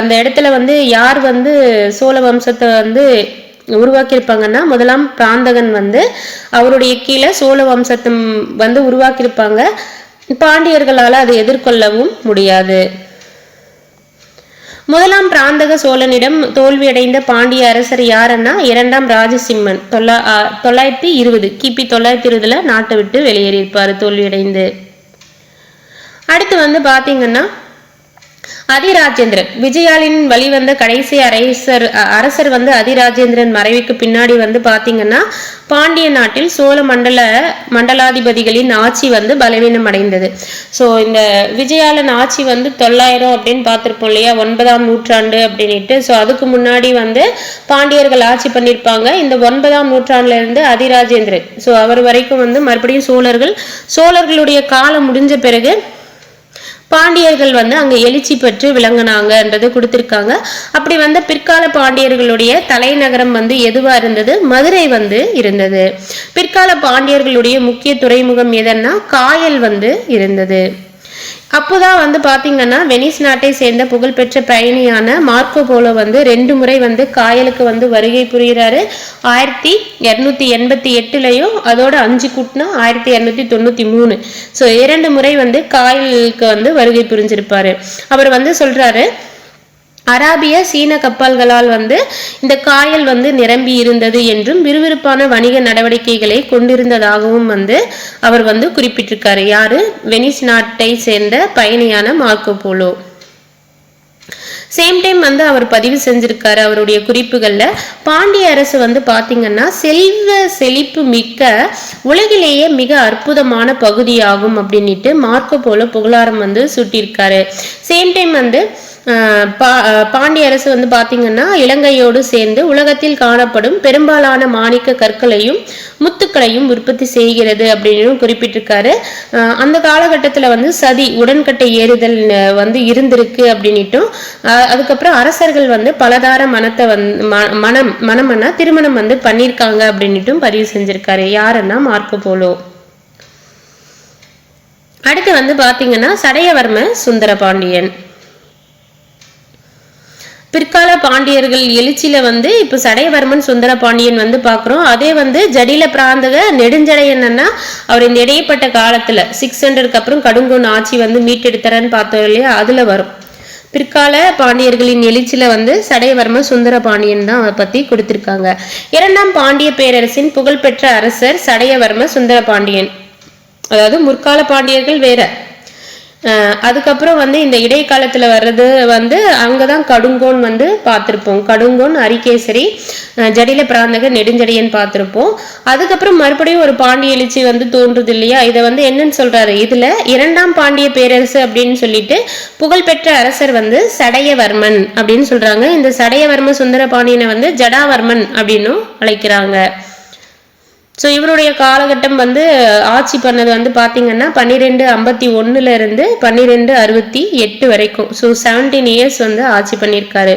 அந்த இடத்துல வந்து யார் வந்து சோழ வம்சத்தை வந்து உருவாக்கியிருப்பாங்கன்னா முதலாம் பிராந்தகன் வந்து அவருடைய கீழே சோழ வம்சத்தை வந்து உருவாக்கியிருப்பாங்க. பாண்டியர்களால் அதை எதிர்கொள்ளவும் முடியாது. முதலாம் பிராந்தக சோழனிடம் தோல்வியடைந்த பாண்டிய அரசர் யாருன்னா இரண்டாம் ராஜசிம்மன். 920 கிபி 920 நாட்டை விட்டு வெளியேறியிருப்பாரு தோல்வியடைந்து. அடுத்து வந்து பாத்தீங்கன்னா அதிராஜேந்திரன். விஜயாலின் வழிவந்த கடைசி அரசர் வந்து அதிராஜேந்திரன் மறைவுக்கு பின்னாடி வந்து பாத்தீங்கன்னா பாண்டிய நாட்டில் சோழ மண்டலாதிபதிகளின் ஆட்சி வந்து பலவீனம் அடைந்தது. ஸோ இந்த விஜயாலன் ஆட்சி வந்து 900 அப்படின்னு பார்த்துருப்போம் இல்லையா, 9ஆம் நூற்றாண்டு அப்படின்ட்டு. ஸோ அதுக்கு முன்னாடி வந்து பாண்டியர்கள் ஆட்சி பண்ணியிருப்பாங்க. இந்த 9ஆம் நூற்றாண்டுல இருந்து அதிராஜேந்திரன் ஸோ அவர் வரைக்கும் வந்து மறுபடியும் சோழர்களுடைய காலம் முடிஞ்ச பிறகு பாண்டியர்கள் வந்து அங்க எழுச்சி பெற்று விளங்கினாங்கன்றது கொடுத்திருக்காங்க. அப்படி வந்து பிற்கால பாண்டியர்களுடைய தலைநகரம் வந்து எதுவா இருந்தது, மதுரை வந்து இருந்தது. பிற்கால பாண்டியர்களுடைய முக்கிய துறைமுகம் எதன்னா காயல் வந்து இருந்தது. அப்போதான் வந்து பாத்தீங்கன்னா வெனிஸ் நாட்டை சேர்ந்த புகழ்பெற்ற பயணியான மார்க்கோ போலோ வந்து 2 முறை வந்து காயலுக்கு வந்து வருகை புரிகிறாரு. 1288 அதோட 5 கூட்டினா 1293. ஸோ 2 முறை வந்து காயலுக்கு வந்து வருகை புரிஞ்சிருப்பாரு. அவர் வந்து சொல்றாரு, அராபிய சீன கப்பல்களால் வந்து இந்த காயல் வந்து நிரம்பி இருந்தது என்றும் விறுவிறுப்பான வணிக நடவடிக்கைகளை கொண்டிருந்ததாகவும் வந்து அவர் வந்து குறிப்பிட்டிருக்காரு. யாரு? வெனிஸ் நாட்டை சேர்ந்த பயணியான மார்க்கோ போலோ. சேம் டைம் வந்து அவர் பதிவு செஞ்சிருக்காரு அவருடைய குறிப்புகள்ல, பாண்டிய அரசு வந்து பாத்தீங்கன்னா செல்வ செழிப்பு மிக்க உலகிலேயே மிக அற்புதமான பகுதியாகும் அப்படின்ட்டு மார்க்கோ போலோ புகழாரம் வந்து சுட்டியிருக்காரு. சேம் டைம் வந்து பாண்டிய அரசு வந்து பாத்தீங்கன்னா இலங்கையோடு சேர்ந்து உலகத்தில் காணப்படும் பெரும்பாலான மாணிக்க கற்களையும் முத்துக்களையும் உற்பத்தி செய்கிறது அப்படின்னு குறிப்பிட்டிருக்காரு. அந்த காலகட்டத்தில் வந்து சதி உடன்கட்டை ஏறுதல் வந்து இருந்திருக்கு அப்படின்னுட்டும், அதுக்கப்புறம் அரசர்கள் வந்து பலதார மனத்தை மனம்னா திருமணம் வந்து பண்ணியிருக்காங்க அப்படின்னுட்டும் பதிவு செஞ்சிருக்காரு. யாருன்னா மார்க்கோ போலோ. அடுத்து வந்து பாத்தீங்கன்னா சடையவர்ம சுந்தர பாண்டியன். பிற்கால பாண்டியர்கள் எழுச்சியில வந்து இப்ப சடையவர்மன் சுந்தர பாண்டியன் வந்து பாக்குறோம். அதே வந்து ஜடில பிராந்தக நெடுஞ்சடையன்னா அவர் இந்த இடைப்பட்ட காலத்துல 600க்கு அப்புறம் கடுங்கோன் ஆட்சி வந்து மீட்டெடுத்தாரன்னு பார்த்தோம் இல்லையா, அதுல வரும். பிற்கால பாண்டியர்களின் எழுச்சியில வந்து சடையவர்ம சுந்தர பாண்டியன் தான் அதை பத்தி கொடுத்திருக்காங்க. இரண்டாம் பாண்டிய பேரரசின் புகழ்பெற்ற அரசர் சடையவர்ம சுந்தர பாண்டியன். அதாவது முற்கால பாண்டியர்கள் வேற, அதுக்கப்புறம் வந்து இந்த இடைக்காலத்துல வர்றது வந்து அங்கதான் கடுங்கோன் வந்து பார்த்திருப்போம். கடுங்கோன், அரிகேசரி, ஜடில பிராந்தக நெடுஞ்சடையன் பார்த்திருப்போம். அதுக்கப்புறம் மறுபடியும் ஒரு பாண்டிய எழுச்சி வந்து தோன்றுது இல்லையா, இதை வந்து என்னன்னு சொல்றாரு, இதுல இரண்டாம் பாண்டிய பேரரசு அப்படின்னு சொல்லிட்டு புகழ்பெற்ற அரசர் வந்து சடையவர்மன் அப்படின்னு சொல்றாங்க. இந்த சடையவர்ம சுந்தர பாண்டியனை வந்து ஜடாவர்மன் அப்படின்னும் அழைக்கிறாங்க. ஸோ இவருடைய காலகட்டம் வந்து ஆட்சி பண்ணது வந்து பார்த்தீங்கன்னா 1251 இருந்து 1268 வரைக்கும். ஸோ 17 இயர்ஸ் வந்து ஆட்சி பண்ணியிருக்காரு.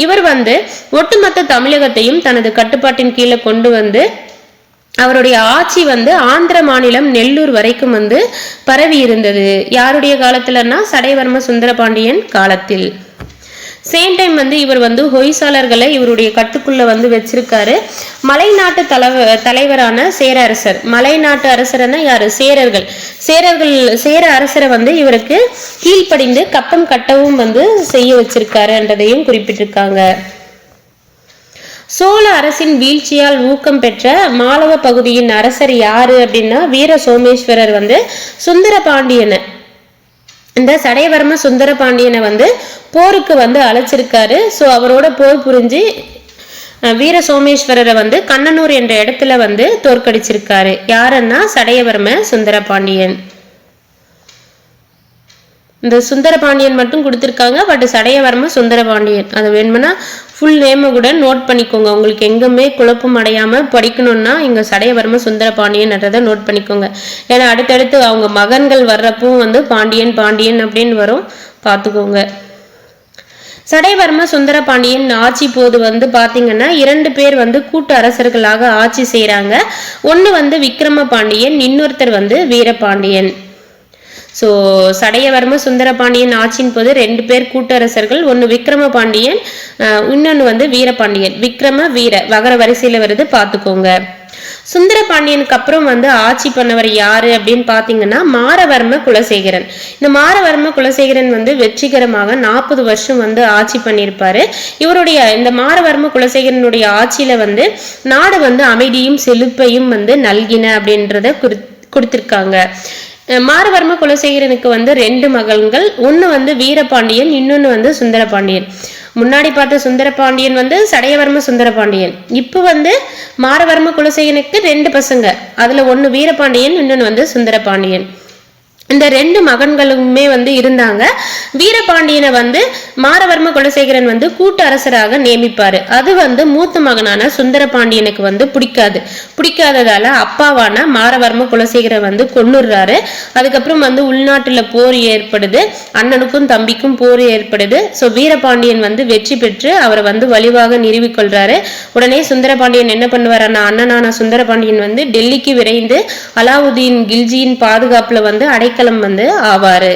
இவர் வந்து ஒட்டுமொத்த தமிழகத்தையும் தனது கட்டுப்பாட்டின் கீழே கொண்டு வந்து அவருடைய ஆட்சி வந்து ஆந்திர மாநிலம் நெல்லூர் வரைக்கும் வந்து பரவி இருந்தது. யாருடைய காலத்துலன்னா சடையவர்ம சுந்தர பாண்டியன் காலத்தில். சேம் டைம் வந்து இவர் வந்து ஹொய்சாளர்களை இவருடைய கட்டுக்குள்ள வந்து வச்சிருக்காரு. மலைநாட்டு தலைவரான சேர அரசர், மலைநாட்டு அரசர்னா யாரு? சேரர்கள். சேர அரசரை வந்து இவருக்கு கீழ்ப்படிந்து கப்பம் கட்டவும் வந்து செய்ய வச்சிருக்காருன்றதையும் குறிப்பிட்டிருக்காங்க. சோழ அரசின் வீழ்ச்சியால் ஊக்கம் பெற்ற மாலவ பகுதியின் அரசர் யாரு அப்படின்னா வீர சோமேஸ்வரர் வந்து சுந்தர பாண்டியனை, இந்த சடையவர்ம சுந்தர பாண்டியனை வந்து போருக்கு வந்து அழைச்சிருக்காரு. ஸோ அவரோட போர் புரிஞ்சு வீர சோமேஸ்வரரை வந்து கண்ணனூர் என்ற இடத்துல வந்து தோற்கடிச்சிருக்காரு. யாருன்னா சடையவர்ம சுந்தர பாண்டியன். இந்த சுந்தர பாண்டியன் மட்டும் கொடுத்துருக்காங்க, பட் சடையவர்ம சுந்தர பாண்டியன் அது வேணும்னா ஃபுல் நேமை கூட நோட் பண்ணிக்கோங்க. உங்களுக்கு எங்குமே குழப்பம் அடையாம படிக்கணும்னா இங்க சடையவர்ம சுந்தர பாண்டியன்றதை நோட் பண்ணிக்கோங்க. ஏன்னா அடுத்தடுத்து அவங்க மகன்கள் வர்றப்பும் வந்து பாண்டியன் பாண்டியன் அப்படின்னு வரும், பார்த்துக்கோங்க. சடையவர்ம சுந்தர பாண்டியன் ஆட்சி போது வந்து பாத்தீங்கன்னா 2 பேர் வந்து கூட்டு அரசர்களாக ஆட்சி செய்யறாங்க. ஒன்னு வந்து விக்ரம பாண்டியன், இன்னொருத்தர் வந்து வீரபாண்டியன். ஸோ சடையவர்ம சுந்தர பாண்டியன் ஆட்சியின் போது 2 பேர் கூட்டரசர்கள், ஒன்று விக்ரம பாண்டியன், இன்னொன்று வந்து வீரபாண்டியன். விக்ரம வீர வகர வரிசையில் வருது, பார்த்துக்கோங்க. சுந்தர பாண்டியனுக்கு அப்புறம் வந்து ஆட்சி பண்ணவர் யாரு அப்படின்னு பாத்தீங்கன்னா மாரவர்ம குலசேகரன். இந்த மாரவர்ம குலசேகரன் வந்து வெற்றிகரமாக 40 வருஷம் வந்து ஆட்சி பண்ணியிருப்பாரு. இவருடைய இந்த மாரவர்ம குலசேகரனுடைய ஆட்சியில வந்து நாடு வந்து அமைதியும் செழிப்பையும் வந்து நல்கின அப்படின்றத கொடுத்திருக்காங்க. மாரவர்ம குலசேகரனுக்கு வந்து 2 மகன்கள், ஒன்னு வந்து வீரபாண்டியன், இன்னொன்னு வந்து சுந்தர பாண்டியன். முன்னாடி பார்த்த சுந்தர பாண்டியன் வந்து சடையவர்ம சுந்தர பாண்டியன். இப்ப வந்து மாரவர்ம குலசேகரனுக்கு 2 பசங்க, அதுல ஒன்னு வீரபாண்டியன், இன்னொன்னு வந்து சுந்தர பாண்டியன். இந்த 2 மகன்களுமே வந்து இருந்தாங்க. வீரபாண்டியனை வந்து மாரவர்ம குலசேகரன் வந்து கூட்டு அரசராக நியமிப்பாரு. அது வந்து மூத்த மகனான சுந்தர பாண்டியனுக்கு வந்து பிடிக்காததால அப்பாவான மாரவர்ம குலசேகரன் வந்து கொன்னுடுறாரு. அதுக்கப்புறம் வந்து உள்நாட்டுல போர் ஏற்படுது, அண்ணனுக்கும் தம்பிக்கும் போர் ஏற்படுது. ஸோ வீரபாண்டியன் வந்து வெற்றி பெற்று அவரை வந்து வலிவாக நிறுவிக்கொள்றாரு. உடனே சுந்தர பாண்டியன் என்ன பண்ணுவார், அண்ணனான சுந்தர பாண்டியன் வந்து டெல்லிக்கு விரைந்து அலாவுதீன் கில்ஜியின் பாதுகாப்புல வந்து அடைக்கலம் வந்து ஆவாரு.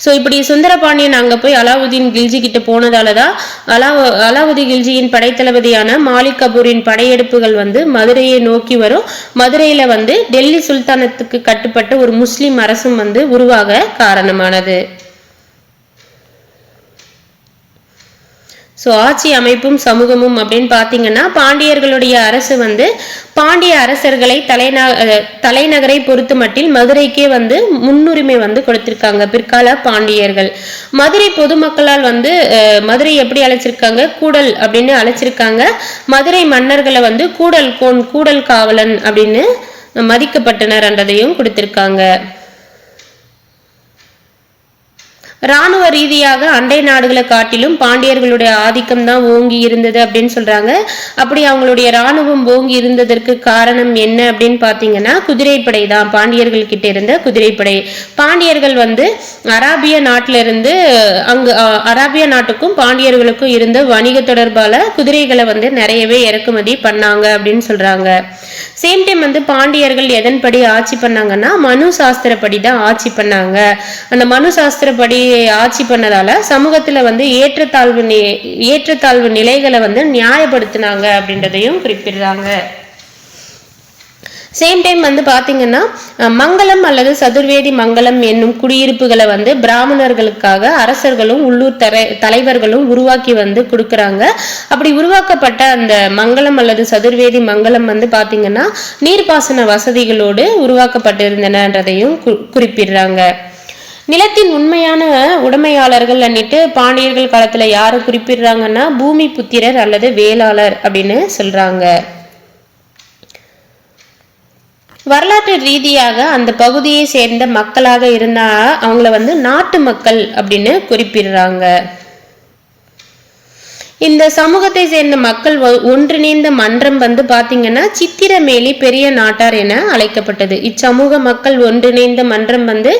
சோ இப்படி சுந்தர பாண்டியன் அங்க போய் அலாவுதீன் கில்ஜி கிட்ட போனதாலதான் அலாவுதீன் கில்ஜியின் படைத்தளபதியான மாலிக் கபூரின் படையெடுப்புகள் வந்து மதுரையை நோக்கி வரும். மதுரையில வந்து டெல்லி சுல்தானத்துக்கு கட்டுப்பட்ட ஒரு முஸ்லிம் அரசும் வந்து உருவாக காரணமானது. ஸோ ஆட்சி அமைப்பும் சமூகமும் அப்படின்னு பார்த்தீங்கன்னா பாண்டியர்களுடைய அரசு வந்து பாண்டிய அரசர்களை தலைநகரை பொறுத்த மட்டில் மதுரைக்கே வந்து முன்னுரிமை வந்து கொடுத்திருக்காங்க பிற்கால பாண்டியர்கள். மதுரை பொதுமக்களால் வந்து மதுரை எப்படி அழைச்சிருக்காங்க, கூடல் அப்படின்னு அழைச்சிருக்காங்க. மதுரை மன்னர்களை வந்து கூடல் கோன், கூடல் காவலன் அப்படின்னு மதிக்கப்பட்டனர் என்றதையும் கொடுத்திருக்காங்க. இராணுவ ரீதியாக அண்டை நாடுகளை காட்டிலும் பாண்டியர்களுடைய ஆதிக்கம் தான் ஓங்கி இருந்தது அப்படின்னு சொல்றாங்க. அப்படி அவங்களுடைய இராணுவம் ஓங்கி இருந்ததற்கு காரணம் என்ன அப்படின்னு பாத்தீங்கன்னா குதிரைப்படை தான். பாண்டியர்கள் கிட்ட இருந்த குதிரைப்படை. பாண்டியர்கள் வந்து அராபிய நாட்டில இருந்து அராபிய நாட்டுக்கும் பாண்டியர்களுக்கும் இருந்த வணிக தொடர்பால குதிரைகளை வந்து நிறையவே இறக்குமதி பண்ணாங்க அப்படின்னு சொல்றாங்க. சேம் டைம் வந்து பாண்டியர்கள் எதன்படி ஆட்சி பண்ணாங்கன்னா மனு சாஸ்திரப்படி தான் ஆட்சி பண்ணாங்க. அந்த மனு சாஸ்திரப்படி ஆட்சி பண்ணதால சமூகத்துல வந்து ஏற்றத்தாழ்வு நிலைகளை வந்து நியாயப்படுத்தினாங்க அப்படின்றதையும் குறிப்பிடுறாங்க. சேம் டைம் வந்து பாத்தீங்கன்னா மங்களம் அல்லது சதுர்வேதி மங்கலம் என்னும் குடியிருப்புகளை வந்து பிராமணர்களுக்காக அரசர்களும் உள்ளூர் தலைவர்களும் உருவாக்கி வந்து கொடுக்கறாங்க. அப்படி உருவாக்கப்பட்ட அந்த மங்களம் அல்லது சதுர்வேதி மங்கலம் வந்து பாத்தீங்கன்னா நீர்ப்பாசன வசதிகளோடு உருவாக்கப்பட்டிருந்தனன்றதையும் குறிப்பிடுறாங்க. நிலத்தின் உண்மையான உடைமையாளர்கள் அன்னிட்டு பாண்டியர்கள் காலத்துல யாரு குறிப்பிடுறாங்கன்னா பூமி புத்திரர் அல்லது வேளாளர் அப்படின்னு சொல்றாங்க. வரலாற்று ரீதியாக அந்த பகுதியை சேர்ந்த மக்களாக இருந்தா அவங்கள வந்து நாட்டு மக்கள் அப்படின்னு குறிப்பிடுறாங்க. இந்த சமூகத்தை சேர்ந்த மக்கள் ஒன்றிணைந்த மன்றம் வந்து பாத்தீங்கன்னா சித்திரமேலி பெரிய நாட்டார் என அழைக்கப்பட்டது. இச்சமூக மக்கள் ஒன்றிணைந்த மன்றம் வந்து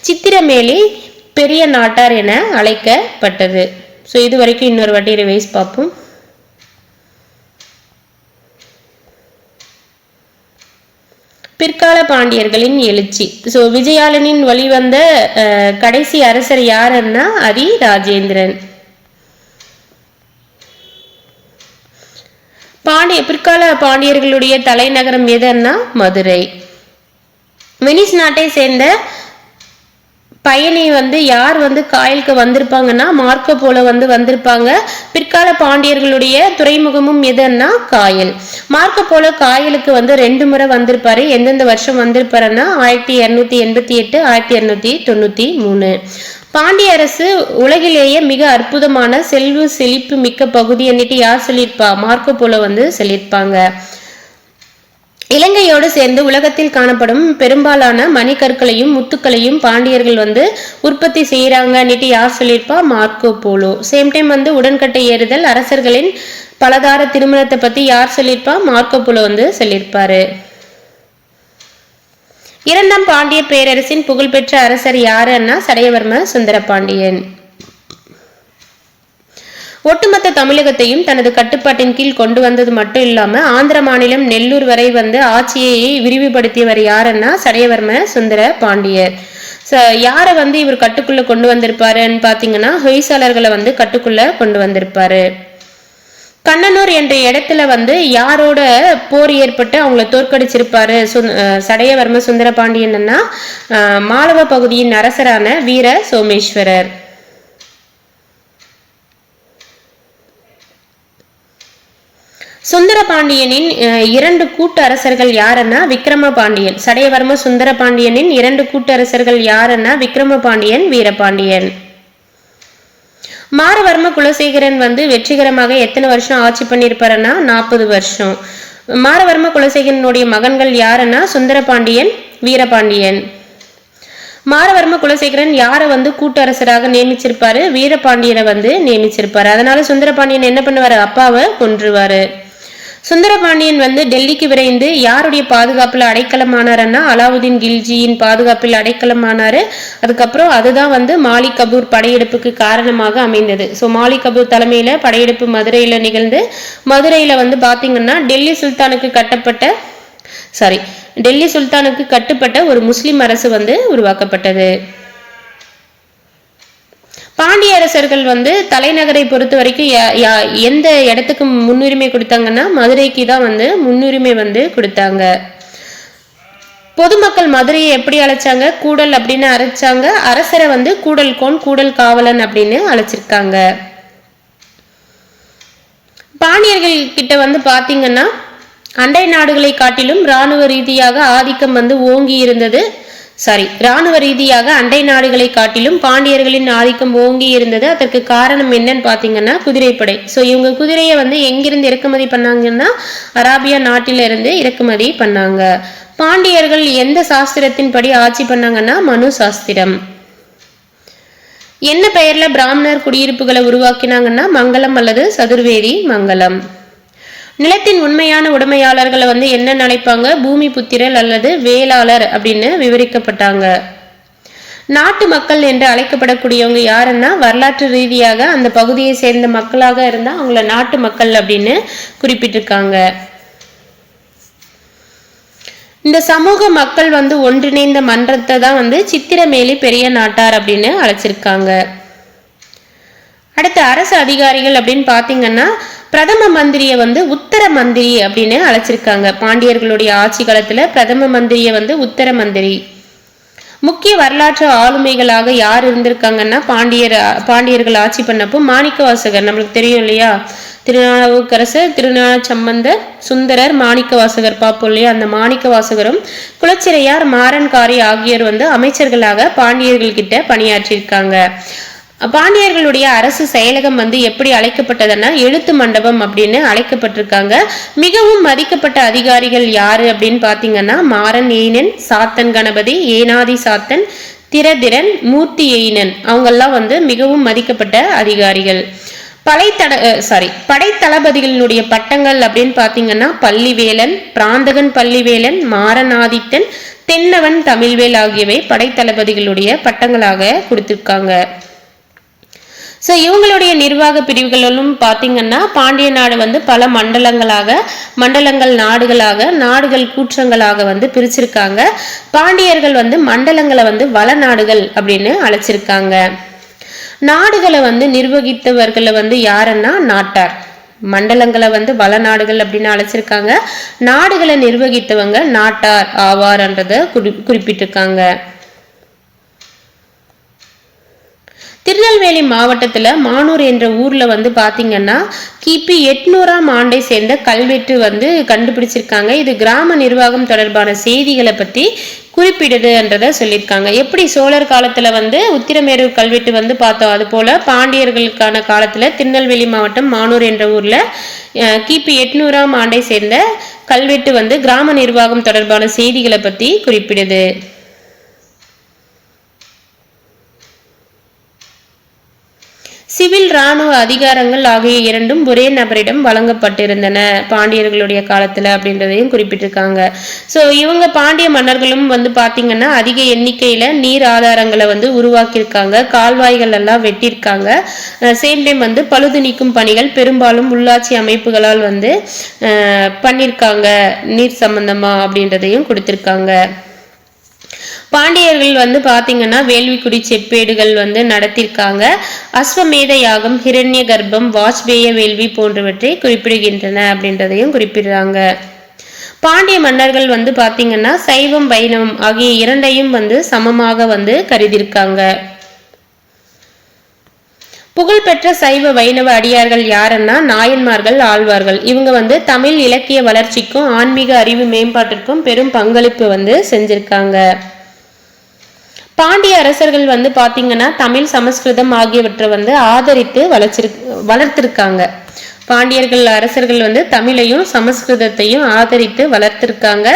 சித்திரமேலி பெரிய நாட்டார் என அழைக்கப்பட்டது. ஸோ இது வரைக்கும் இன்னொரு வாட்டி ரிவைஸ் பார்ப்போம். பிற்கால பாண்டியர்களின் எழுச்சி. ஸோ விஜயாலனின் வழிவந்த கடைசி அரசர் யாருன்னா அரி ராஜேந்திரன். பிற்கால பாண்டியர்களுடைய தலைநகரம் எதுன்னா மதுரை. வெனிஸ் நாட்டை சேர்ந்த பயணி வந்து யார் வந்து காயலுக்கு வந்திருப்பாங்கன்னா மார்க்கோ போலோ வந்து வந்திருப்பாங்க. பிற்கால பாண்டியர்களுடைய துறைமுகமும் எதுன்னா காயல். மார்க்கோ போலோ காயலுக்கு வந்து 2 முறை வந்திருப்பாரு. எந்தெந்த வருஷம் வந்திருப்பாருன்னா 1288, 1293. பாண்டிய அரசு உலகிலேயே மிக அற்புதமான செல்வ செழிப்பு மிக்க பகுதி என்னிட்டு யார் சொல்லியிருப்பா, மார்க்கோ போலோ வந்து சொல்லியிருப்பாங்க. இலங்கையோடு சேர்ந்து உலகத்தில் காணப்படும் பெரும்பாலான மணிக்கற்களையும் முத்துக்களையும் பாண்டியர்கள் வந்து உற்பத்தி செய்யறாங்கன்னுட்டு யார் சொல்லியிருப்பா, மார்க்கோ போலோ. சேம் டைம் வந்து உடன்கட்டை ஏறுதல் அரசர்களின் பலதார திருமணத்தை பத்தி யார் சொல்லியிருப்பா, மார்க்கோ போலோ வந்து சொல்லியிருப்பாரு. 2ஆம் பாண்டிய பேரரசின் புகழ்பெற்ற அரசர் யாருன்னா சடையவர்ம சுந்தர பாண்டியன். ஒட்டுமொத்த தமிழகத்தையும் தனது கட்டுப்பாட்டின் கீழ் கொண்டு வந்தது மட்டும் இல்லாம ஆந்திர மாநிலம் நெல்லூர் வரை வந்து ஆட்சியை விரிவுபடுத்தியவர் யாருன்னா சடையவர்ம சுந்தர பாண்டியர். யாரை வந்து இவர் கட்டுக்குள்ள கொண்டு வந்திருப்பாருன்னு பாத்தீங்கன்னா ஹொய்சாளர்களை வந்து கட்டுக்குள்ள கொண்டு வந்திருப்பாரு. கண்ணனூர் என்ற இடத்துல வந்து யாரோட போர் ஏற்பட்டு அவங்கள தோற்கடிச்சிருப்பாரு சடையவர்ம சுந்தர பாண்டியன்னா மாலவ பகுதியின் அரசரான வீர சோமேஸ்வரர். சுந்தர பாண்டியனின் 2 கூட்டு அரசர்கள் யாருன்னா விக்ரம பாண்டியன். சடையவர்ம சுந்தர பாண்டியனின் 2 கூட்டு அரசர்கள் யாருன்னா விக்ரம பாண்டியன், வீரபாண்டியன். மாரவர்ம குலசேகரன் வந்து வெற்றிகரமாக எத்தனை வருஷம் ஆட்சி பண்ணியிருப்பாருன்னா 40 வருஷம். மாரவர்ம குலசேகரனுடைய மகன்கள் யாருன்னா சுந்தர பாண்டியன், வீரபாண்டியன். மாரவர்ம குலசேகரன் யாரை வந்து கூட்டரசராக நியமிச்சிருப்பாரு, வீரபாண்டியனை வந்து நியமிச்சிருப்பாரு. அதனால சுந்தர பாண்டியன் என்ன பண்ணுவாரு, அப்பாவை கொன்றுவாரு. சுந்தரபாண்டியன் வந்து டெல்லிக்கு விரைந்து யாருடைய பாதுகாப்புல அடைக்கலமானாருன்னா அலாவுதீன் கில்ஜியின் பாதுகாப்பில் அடைக்கலமானாரு. அதுக்கப்புறம் அதுதான் வந்து மாலிக் கபூர் படையெடுப்புக்கு காரணமாக அமைந்தது. ஸோ மாலிக் கபூர் தலைமையில படையெடுப்பு மதுரையில நிகழ்ந்து மதுரையில வந்து பாத்தீங்கன்னா டெல்லி சுல்தானுக்கு கட்டுப்பட்ட ஒரு முஸ்லிம் அரசு வந்து உருவாக்கப்பட்டது. பாண்டிய அரசர்கள் வந்து தலைநகரை பொறுத்த வரைக்கும் எந்த இடத்துக்கு முன்னுரிமை கொடுத்தாங்கன்னா மதுரைக்கு தான் வந்து முன்னுரிமை வந்து கொடுத்தாங்க. பொதுமக்கள் மதுரையை எப்படி அழைச்சாங்க, கூடல் அப்படின்னு அழைச்சாங்க. அரசரை வந்து கூடல் கோன், கூடல் காவலன் அப்படின்னு அழைச்சிருக்காங்க. பாண்டியர்கள் கிட்ட வந்து பாத்தீங்கன்னா அண்டை நாடுகளை காட்டிலும் இராணுவ ரீதியாக ஆதிக்கம் வந்து ஓங்கி இருந்தது. இராணுவ ரீதியாக அண்டை நாடுகளை காட்டிலும் பாண்டியர்களின் ஆதிக்கம் ஓங்கி இருந்தது. அதற்கு காரணம் என்னன்னு பாத்தீங்கன்னா குதிரைப்படை. இவங்க குதிரையை வந்து எங்கிருந்து இறக்குமதி பண்ணாங்கன்னா அராபியா நாட்டில இருந்து இறக்குமதி பண்ணாங்க. பாண்டியர்கள் எந்த சாஸ்திரத்தின் படி ஆட்சி பண்ணாங்கன்னா மனு சாஸ்திரம். என்ன பெயர்ல பிராமணர் குடியிருப்புகளை உருவாக்கினாங்கன்னா மங்களம் அல்லது சதுர்வேதி மங்கலம். நிலத்தின் உண்மையான உடைமையாளர்களை வந்து என்ன நினைப்பாங்க? பூமி புத்திரர் அல்லது வேளாளர் அப்படின்னு விவரிக்கப்பட்டாங்க. நாட்டு மக்கள் என்று அழைக்கப்படக்கூடியவங்க யாருன்னா வரலாற்று ரீதியாக அந்த பகுதியை சேர்ந்த மக்களாக இருந்தா அவங்கள நாட்டு மக்கள் அப்படின்னு குறிப்பிட்டிருக்காங்க. இந்த சமூக மக்கள் வந்து ஒன்றிணைந்த மன்றத்தை தான் வந்து சித்திரமேலி பெரிய நாட்டார் அப்படின்னு அழைச்சிருக்காங்க. அடுத்து அரசு அதிகாரிகள் அப்படின்னு பாத்தீங்கன்னா பிரதம மந்திரியை வந்து உத்தர மந்திரி அப்படின்னு அழைச்சிருக்காங்க. பாண்டியர்களுடைய ஆட்சி காலத்துல பிரதம மந்திரியை வந்து உத்தர மந்திரி. முக்கிய வரலாற்று ஆளுமைகளாக யார் இருந்திருக்காங்கன்னா பாண்டியர்கள் ஆட்சி பண்ணப்போ மாணிக்கவாசகர், நம்மளுக்கு தெரியும் இல்லையா, திருநாவுக்கரசர், திருநாள சம்பந்தர், சுந்தரர், மாணிக்கவாசகர் பார்ப்போம் இல்லையா. அந்த மாணிக்கவாசகரும் குலச்சிறையார், மாறன்காரி ஆகியோர் வந்து அமைச்சர்களாக பாண்டியர்கள் கிட்ட பணியாற்றியிருக்காங்க. பாண்டியர்களுடைய அரசு செயலகம் வந்து எப்படி அழைக்கப்பட்டதுன்னா எழுத்து மண்டபம் அப்படின்னு அழைக்கப்பட்டிருக்காங்க. மிகவும் மதிக்கப்பட்ட அதிகாரிகள் யாரு அப்படின்னு பாத்தீங்கன்னா மாறன் எயினன், சாத்தன் கணபதி, ஏனாதி சாத்தன், திரதிரன், மூர்த்தி எயினன், அவங்கெல்லாம் வந்து மிகவும் மதிக்கப்பட்ட அதிகாரிகள். படைத்தளபதிகளினுடைய பட்டங்கள் அப்படின்னு பாத்தீங்கன்னா பள்ளிவேலன், பிராந்தகன் பள்ளிவேலன், மாறன் ஆதித்தன், தென்னவன் தமிழ்வேல் ஆகியவை படைத்தளபதிகளுடைய பட்டங்களாக கொடுத்திருக்காங்க. இவங்களுடைய நிர்வாக பிரிவுகளும் பாத்தீங்கன்னா பாண்டிய நாடு வந்து பல மண்டலங்கள் நாடுகள் கூற்றங்களாக வந்து பிரிச்சிருக்காங்க. பாண்டியர்கள் வந்து மண்டலங்களை வந்து வளநாடுகள் அப்படின்னு அழைச்சிருக்காங்க. நாடுகளை வந்து நிர்வகித்தவர்களை வந்து யாருன்னா நாட்டார். மண்டலங்களை வந்து வளநாடுகள் அப்படின்னு அழைச்சிருக்காங்க. நாடுகளை நிர்வகித்தவங்க நாட்டார் ஆவார்ன்றத குறிப்பிட்டிருக்காங்க. திருநெல்வேலி மாவட்டத்துல மானூர் என்ற ஊர்ல வந்து பாத்தீங்கன்னா கிபி 800ஆம் ஆண்டை சேர்ந்த கல்வெட்டு வந்து கண்டுபிடிச்சிருக்காங்க. இது கிராம நிர்வாகம் தொடர்பான செய்திகளை பத்தி குறிப்பிடுதுன்றத சொல்லியிருக்காங்க. எப்படி சோழர் காலத்துல வந்து உத்திரமேரூர் கல்வெட்டு வந்து பார்த்தோம், அது போல பாண்டியர்களுக்கான காலத்துல திருநெல்வேலி மாவட்டம் மானூர் என்ற ஊர்ல கிபி 800ஆம் ஆண்டை சேர்ந்த கல்வெட்டு வந்து கிராம நிர்வாகம் தொடர்பான செய்திகளை பத்தி குறிப்பிடுது. சிவில் இராணுவ அதிகாரங்கள் ஆகிய இரண்டும் ஒரே நபரிடம் வழங்கப்பட்டிருந்தன பாண்டியர்களுடைய காலத்துல அப்படின்றதையும் குறிப்பிட்டிருக்காங்க. இவங்க பாண்டிய மன்னர்களும் வந்து பாத்தீங்கன்னா அதிக எண்ணிக்கையில நீர் ஆதாரங்களை வந்து உருவாக்கியிருக்காங்க. கால்வாய்கள் எல்லாம் வெட்டியிருக்காங்க. சேம் டைம் வந்து பழுது நீக்கும் பணிகள் பெரும்பாலும் உள்ளாட்சி அமைப்புகளால் வந்து பண்ணியிருக்காங்க நீர் சம்பந்தமா அப்படின்றதையும் கொடுத்திருக்காங்க. பாண்டியர்கள் வந்து பாத்தீங்கன்னா வேள்விக்குடி செப்பேடுகள் வந்து நடத்திருக்காங்க. அஸ்வமேத யாகம், ஹிரண்ய கர்ப்பம், வாஜ்பேய வேள்வி போன்றவற்றை குறிப்பிடுகின்றன அப்படின்றதையும் குறிப்பிடுறாங்க. பாண்டிய மன்னர்கள் வந்து பாத்தீங்கன்னா சைவம் வைணவம் ஆகிய இரண்டையும் வந்து சமமாக வந்து கருதியிருக்காங்க. புகழ்பெற்ற சைவ வைணவ அடியார்கள் யாருன்னா நாயன்மார்கள், ஆழ்வார்கள். இவங்க வந்து தமிழ் இலக்கிய வளர்ச்சிக்கும் ஆன்மீக அறிவு மேம்பாட்டிற்கும் பெரும் பங்களிப்பு வந்து செஞ்சிருக்காங்க. பாண்டிய அரசர்கள் வந்து பாத்தீங்கன்னா தமிழ், சமஸ்கிருதம் ஆகியவற்றை வந்து ஆதரித்து வளர்த்திருக்காங்க. பாண்டியர்கள் அரசர்கள் வந்து தமிழையும் சமஸ்கிருதத்தையும் ஆதரித்து வளர்த்திருக்காங்க.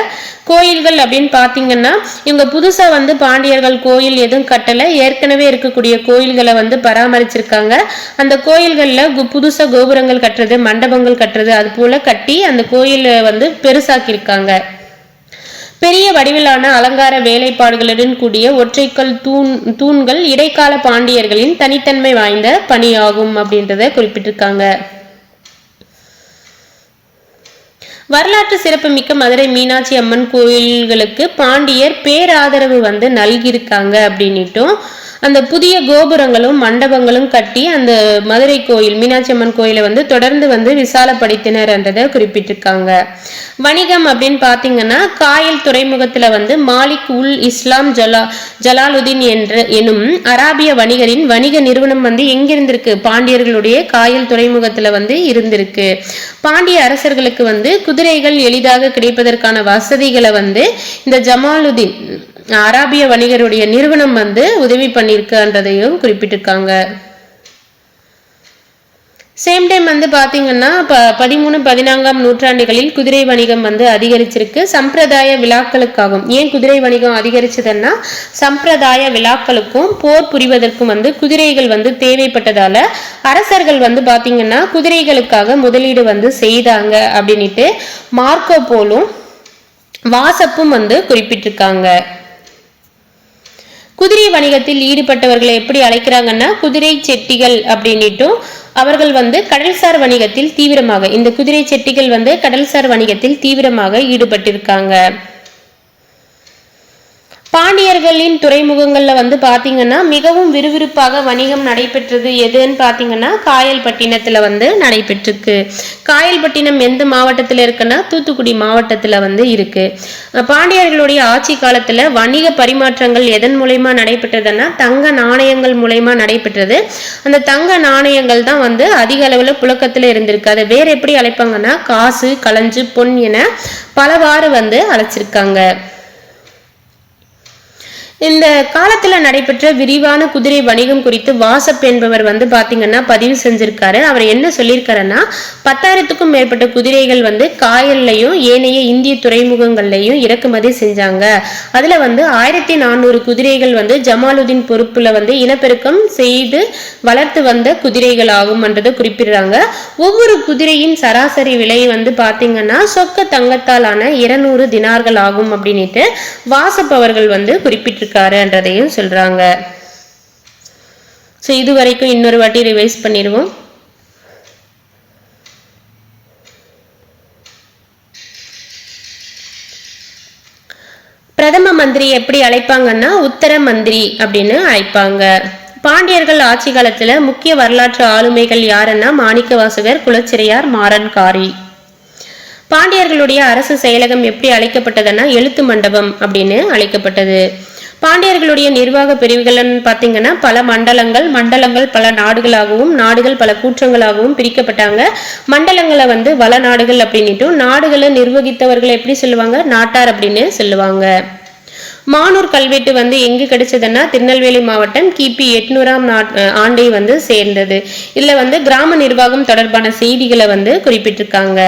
கோயில்கள் அப்படின்னு பாத்தீங்கன்னா இவங்க புதுசா வந்து பாண்டியர்கள் கோயில் எதுவும் கட்டல, ஏற்கனவே இருக்கக்கூடிய கோயில்களை வந்து பராமரிச்சிருக்காங்க. அந்த கோயில்கள்ல புதுசா கோபுரங்கள் கட்டுறது, மண்டபங்கள் கட்டுறது, அது போல கட்டி அந்த கோயிலை வந்து பெருசாக்கியிருக்காங்க. பெரிய வடிவிலான அலங்கார வேலைப்பாடுகளுடன் கூடிய ஒற்றைக்கல் தூண்கள் இடைக்கால பாண்டியர்களின் தனித்தன்மை வாய்ந்த பணியாகும் அப்படின்றத குறிப்பிட்டிருக்காங்க. வரலாற்று சிறப்பு மிக்க மதுரை மீனாட்சி அம்மன் கோயில்களுக்கு பாண்டியர் பேராதரவு வந்து நல்கியிருக்காங்க அப்படின்னுட்டும் அந்த புதிய கோபுரங்களும் மண்டபங்களும் கட்டி அந்த மதுரை கோயில் மீனாட்சி அம்மன் கோயிலை வந்து தொடர்ந்து வந்து விசாலப்படுத்தினர் என்றதை குறிப்பிட்டிருக்காங்க. வணிகம் அப்படின்னு பாத்தீங்கன்னா காயல் துறைமுகத்துல வந்து மாலிக் உல் இஸ்லாம் ஜலாலுதீன் எனும் அராபிய வணிகரின் வணிக நிறுவனம் வந்து எங்கிருந்திருக்கு, பாண்டியர்களுடைய காயல் துறைமுகத்துல வந்து இருந்திருக்கு. பாண்டிய அரசர்களுக்கு வந்து குதிரைகள் எளிதாக கிடைப்பதற்கான வசதிகளை வந்து இந்த ஜமாலுதீன் அராபிய வணிகருடைய நிறுவனம் வந்து உதவி பண்ணியிருக்குன்றதையும் குறிப்பிட்டிருக்காங்க. சேம் டைம் வந்து பாத்தீங்கன்னா 13-14ஆம் நூற்றாண்டுகளில் குதிரை வணிகம் வந்து அதிகரிச்சிருக்கு. சம்பிரதாய விழாக்களுக்காகும். ஏன் குதிரை வணிகம் அதிகரிச்சதுன்னா சம்பிரதாய விழாக்களுக்கும் போர் புரிவதற்கும் வந்து குதிரைகள் வந்து தேவைப்பட்டதால அரசர்கள் வந்து பாத்தீங்கன்னா குதிரைகளுக்காக முதலீடு வந்து செய்தாங்க அப்படின்ட்டு மார்க்கோ போலும் வாசப்பும் வந்து குறிப்பிட்டிருக்காங்க. குதிரை வணிகத்தில் ஈடுபட்டவர்களை எப்படி அழைக்கிறாங்கன்னா குதிரை செட்டிகள் அப்படின்னுட்டும் அவர்கள் வந்து கடல்சார் வணிகத்தில் தீவிரமாக இந்த குதிரை செட்டிகள் வந்து கடல்சார் வணிகத்தில் தீவிரமாக ஈடுபட்டிருக்காங்க. பாண்டியர்களின் துறைமுகங்கள்ல வந்து பாத்தீங்கன்னா மிகவும் விறுவிறுப்பாக வணிகம் நடைபெற்றது எதுன்னு பாத்தீங்கன்னா காயல்பட்டினத்துல வந்து நடைபெற்றிருக்கு. காயல்பட்டினம் எந்த மாவட்டத்துல இருக்குன்னா தூத்துக்குடி மாவட்டத்துல வந்து இருக்கு. பாண்டியர்களுடைய ஆட்சி காலத்துல வணிக பரிமாற்றங்கள் எதன் மூலமா நடைபெற்றதுன்னா தங்க நாணயங்கள் மூலமா நடைபெற்றது. அந்த தங்க நாணயங்கள் தான் வந்து அதிக அளவுல புழக்கத்துல இருந்திருக்கு. அதை வேற எப்படி அழைப்பாங்கன்னா காசு, களஞ்சு, பொன் என பலவாறு வந்து அழைச்சிருக்காங்க. இந்த காலத்துல நடைபெற்ற விரிவான குதிரை வணிகம் குறித்து வாசப் என்பவர் வந்து பாத்தீங்கன்னா பதிவு செஞ்சிருக்காரு. அவர் என்ன சொல்லியிருக்காருன்னா 10,000க்கும் மேற்பட்ட குதிரைகள் வந்து காயல்லையும் ஏனைய இந்திய துறைமுகங்கள்லையும் இறக்குமதி செஞ்சாங்க. அதுல வந்து 1400 குதிரைகள் வந்து ஜமாலுதீன் பொறுப்புல வந்து இனப்பெருக்கம் செய்து வளர்த்து வந்த குதிரைகள் ஆகும் என்றதை குறிப்பிடுறாங்க. ஒவ்வொரு குதிரையின் சராசரி விலை வந்து பாத்தீங்கன்னா சொக்க தங்கத்தாலான 200 தினார்கள் ஆகும் அப்படின்ட்டு வாசப் அவர்கள் வந்து குறிப்பிட்டு என்றதையும் சொல்றாங்க. சோ இது வரைக்கும் இன்னொரு வாட்டி ரிவைஸ் பண்ணிடுவோம். பிரதம மந்திரி எப்படி அழைப்பாங்கன்னா உத்தர மந்திரி அப்படின்னு அழைப்பாங்க. பாண்டியர்கள் ஆட்சி காலத்துல முக்கிய வரலாற்று ஆளுமைகள் யாருன்னா மாணிக்கவாசகர், குலச்சிறையார், மாறன்காரி. பாண்டியர்களுடைய அரசு செயலகம் எப்படி அழைக்கப்பட்டதுன்னா எழுத்து மண்டபம் அப்படின்னு அழைக்கப்பட்டது. பாண்டியர்களுடைய நிர்வாக பிரிவுகள் பாத்தீங்கன்னா பல மண்டலங்கள் பல நாடுகளாகவும் நாடுகள் பல கூற்றங்களாகவும் பிரிக்கப்பட்டாங்க. மண்டலங்களை வந்து வள நாடுகள் அப்படின்னுட்டும் நாடுகளை நிர்வகித்தவர்களை எப்படி சொல்லுவாங்க நாட்டார் அப்படின்னு சொல்லுவாங்க. மானூர் கல்வெட்டு வந்து எங்கு கிடைச்சதுன்னா திருநெல்வேலி மாவட்டம் கிபி 800ஆம் ஆண்டை வந்து சேர்ந்தது. இதுல வந்து கிராம நிர்வாகம் தொடர்பான செய்திகளை வந்து குறிப்பிட்டிருக்காங்க.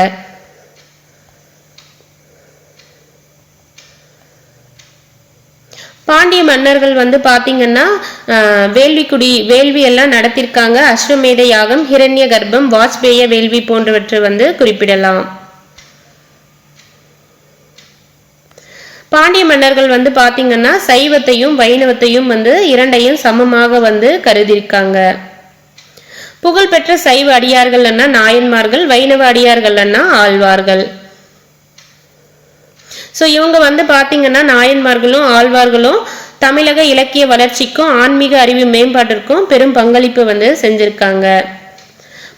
பாண்டிய மன்னர்கள் வந்து பாத்தீங்கன்னா வேள்வி எல்லாம் நடத்திருக்காங்க. அஸ்வமேத யாகம், ஹிரண்ய கர்ப்பம், வாஜ்பேய வேள்வி போன்றவற்றை வந்து குறிப்பிடலாம். பாண்டிய மன்னர்கள் வந்து பாத்தீங்கன்னா சைவத்தையும் வைணவத்தையும் வந்து இரண்டையும் சமமாக வந்து கருதிருக்காங்க. புகழ்பெற்ற சைவ அடியார்கள்னா நாயன்மார்கள், வைணவ அடியார்கள்னா ஆழ்வார்கள். ஸோ இவங்க வந்து பாத்தீங்கன்னா நாயன்மார்களும் ஆழ்வார்களும் தமிழக இலக்கிய வளர்ச்சிக்கும் ஆன்மீக அறிவு மேம்பாட்டிற்கும் பெரும் பங்களிப்பு வந்து செஞ்சிருக்காங்க.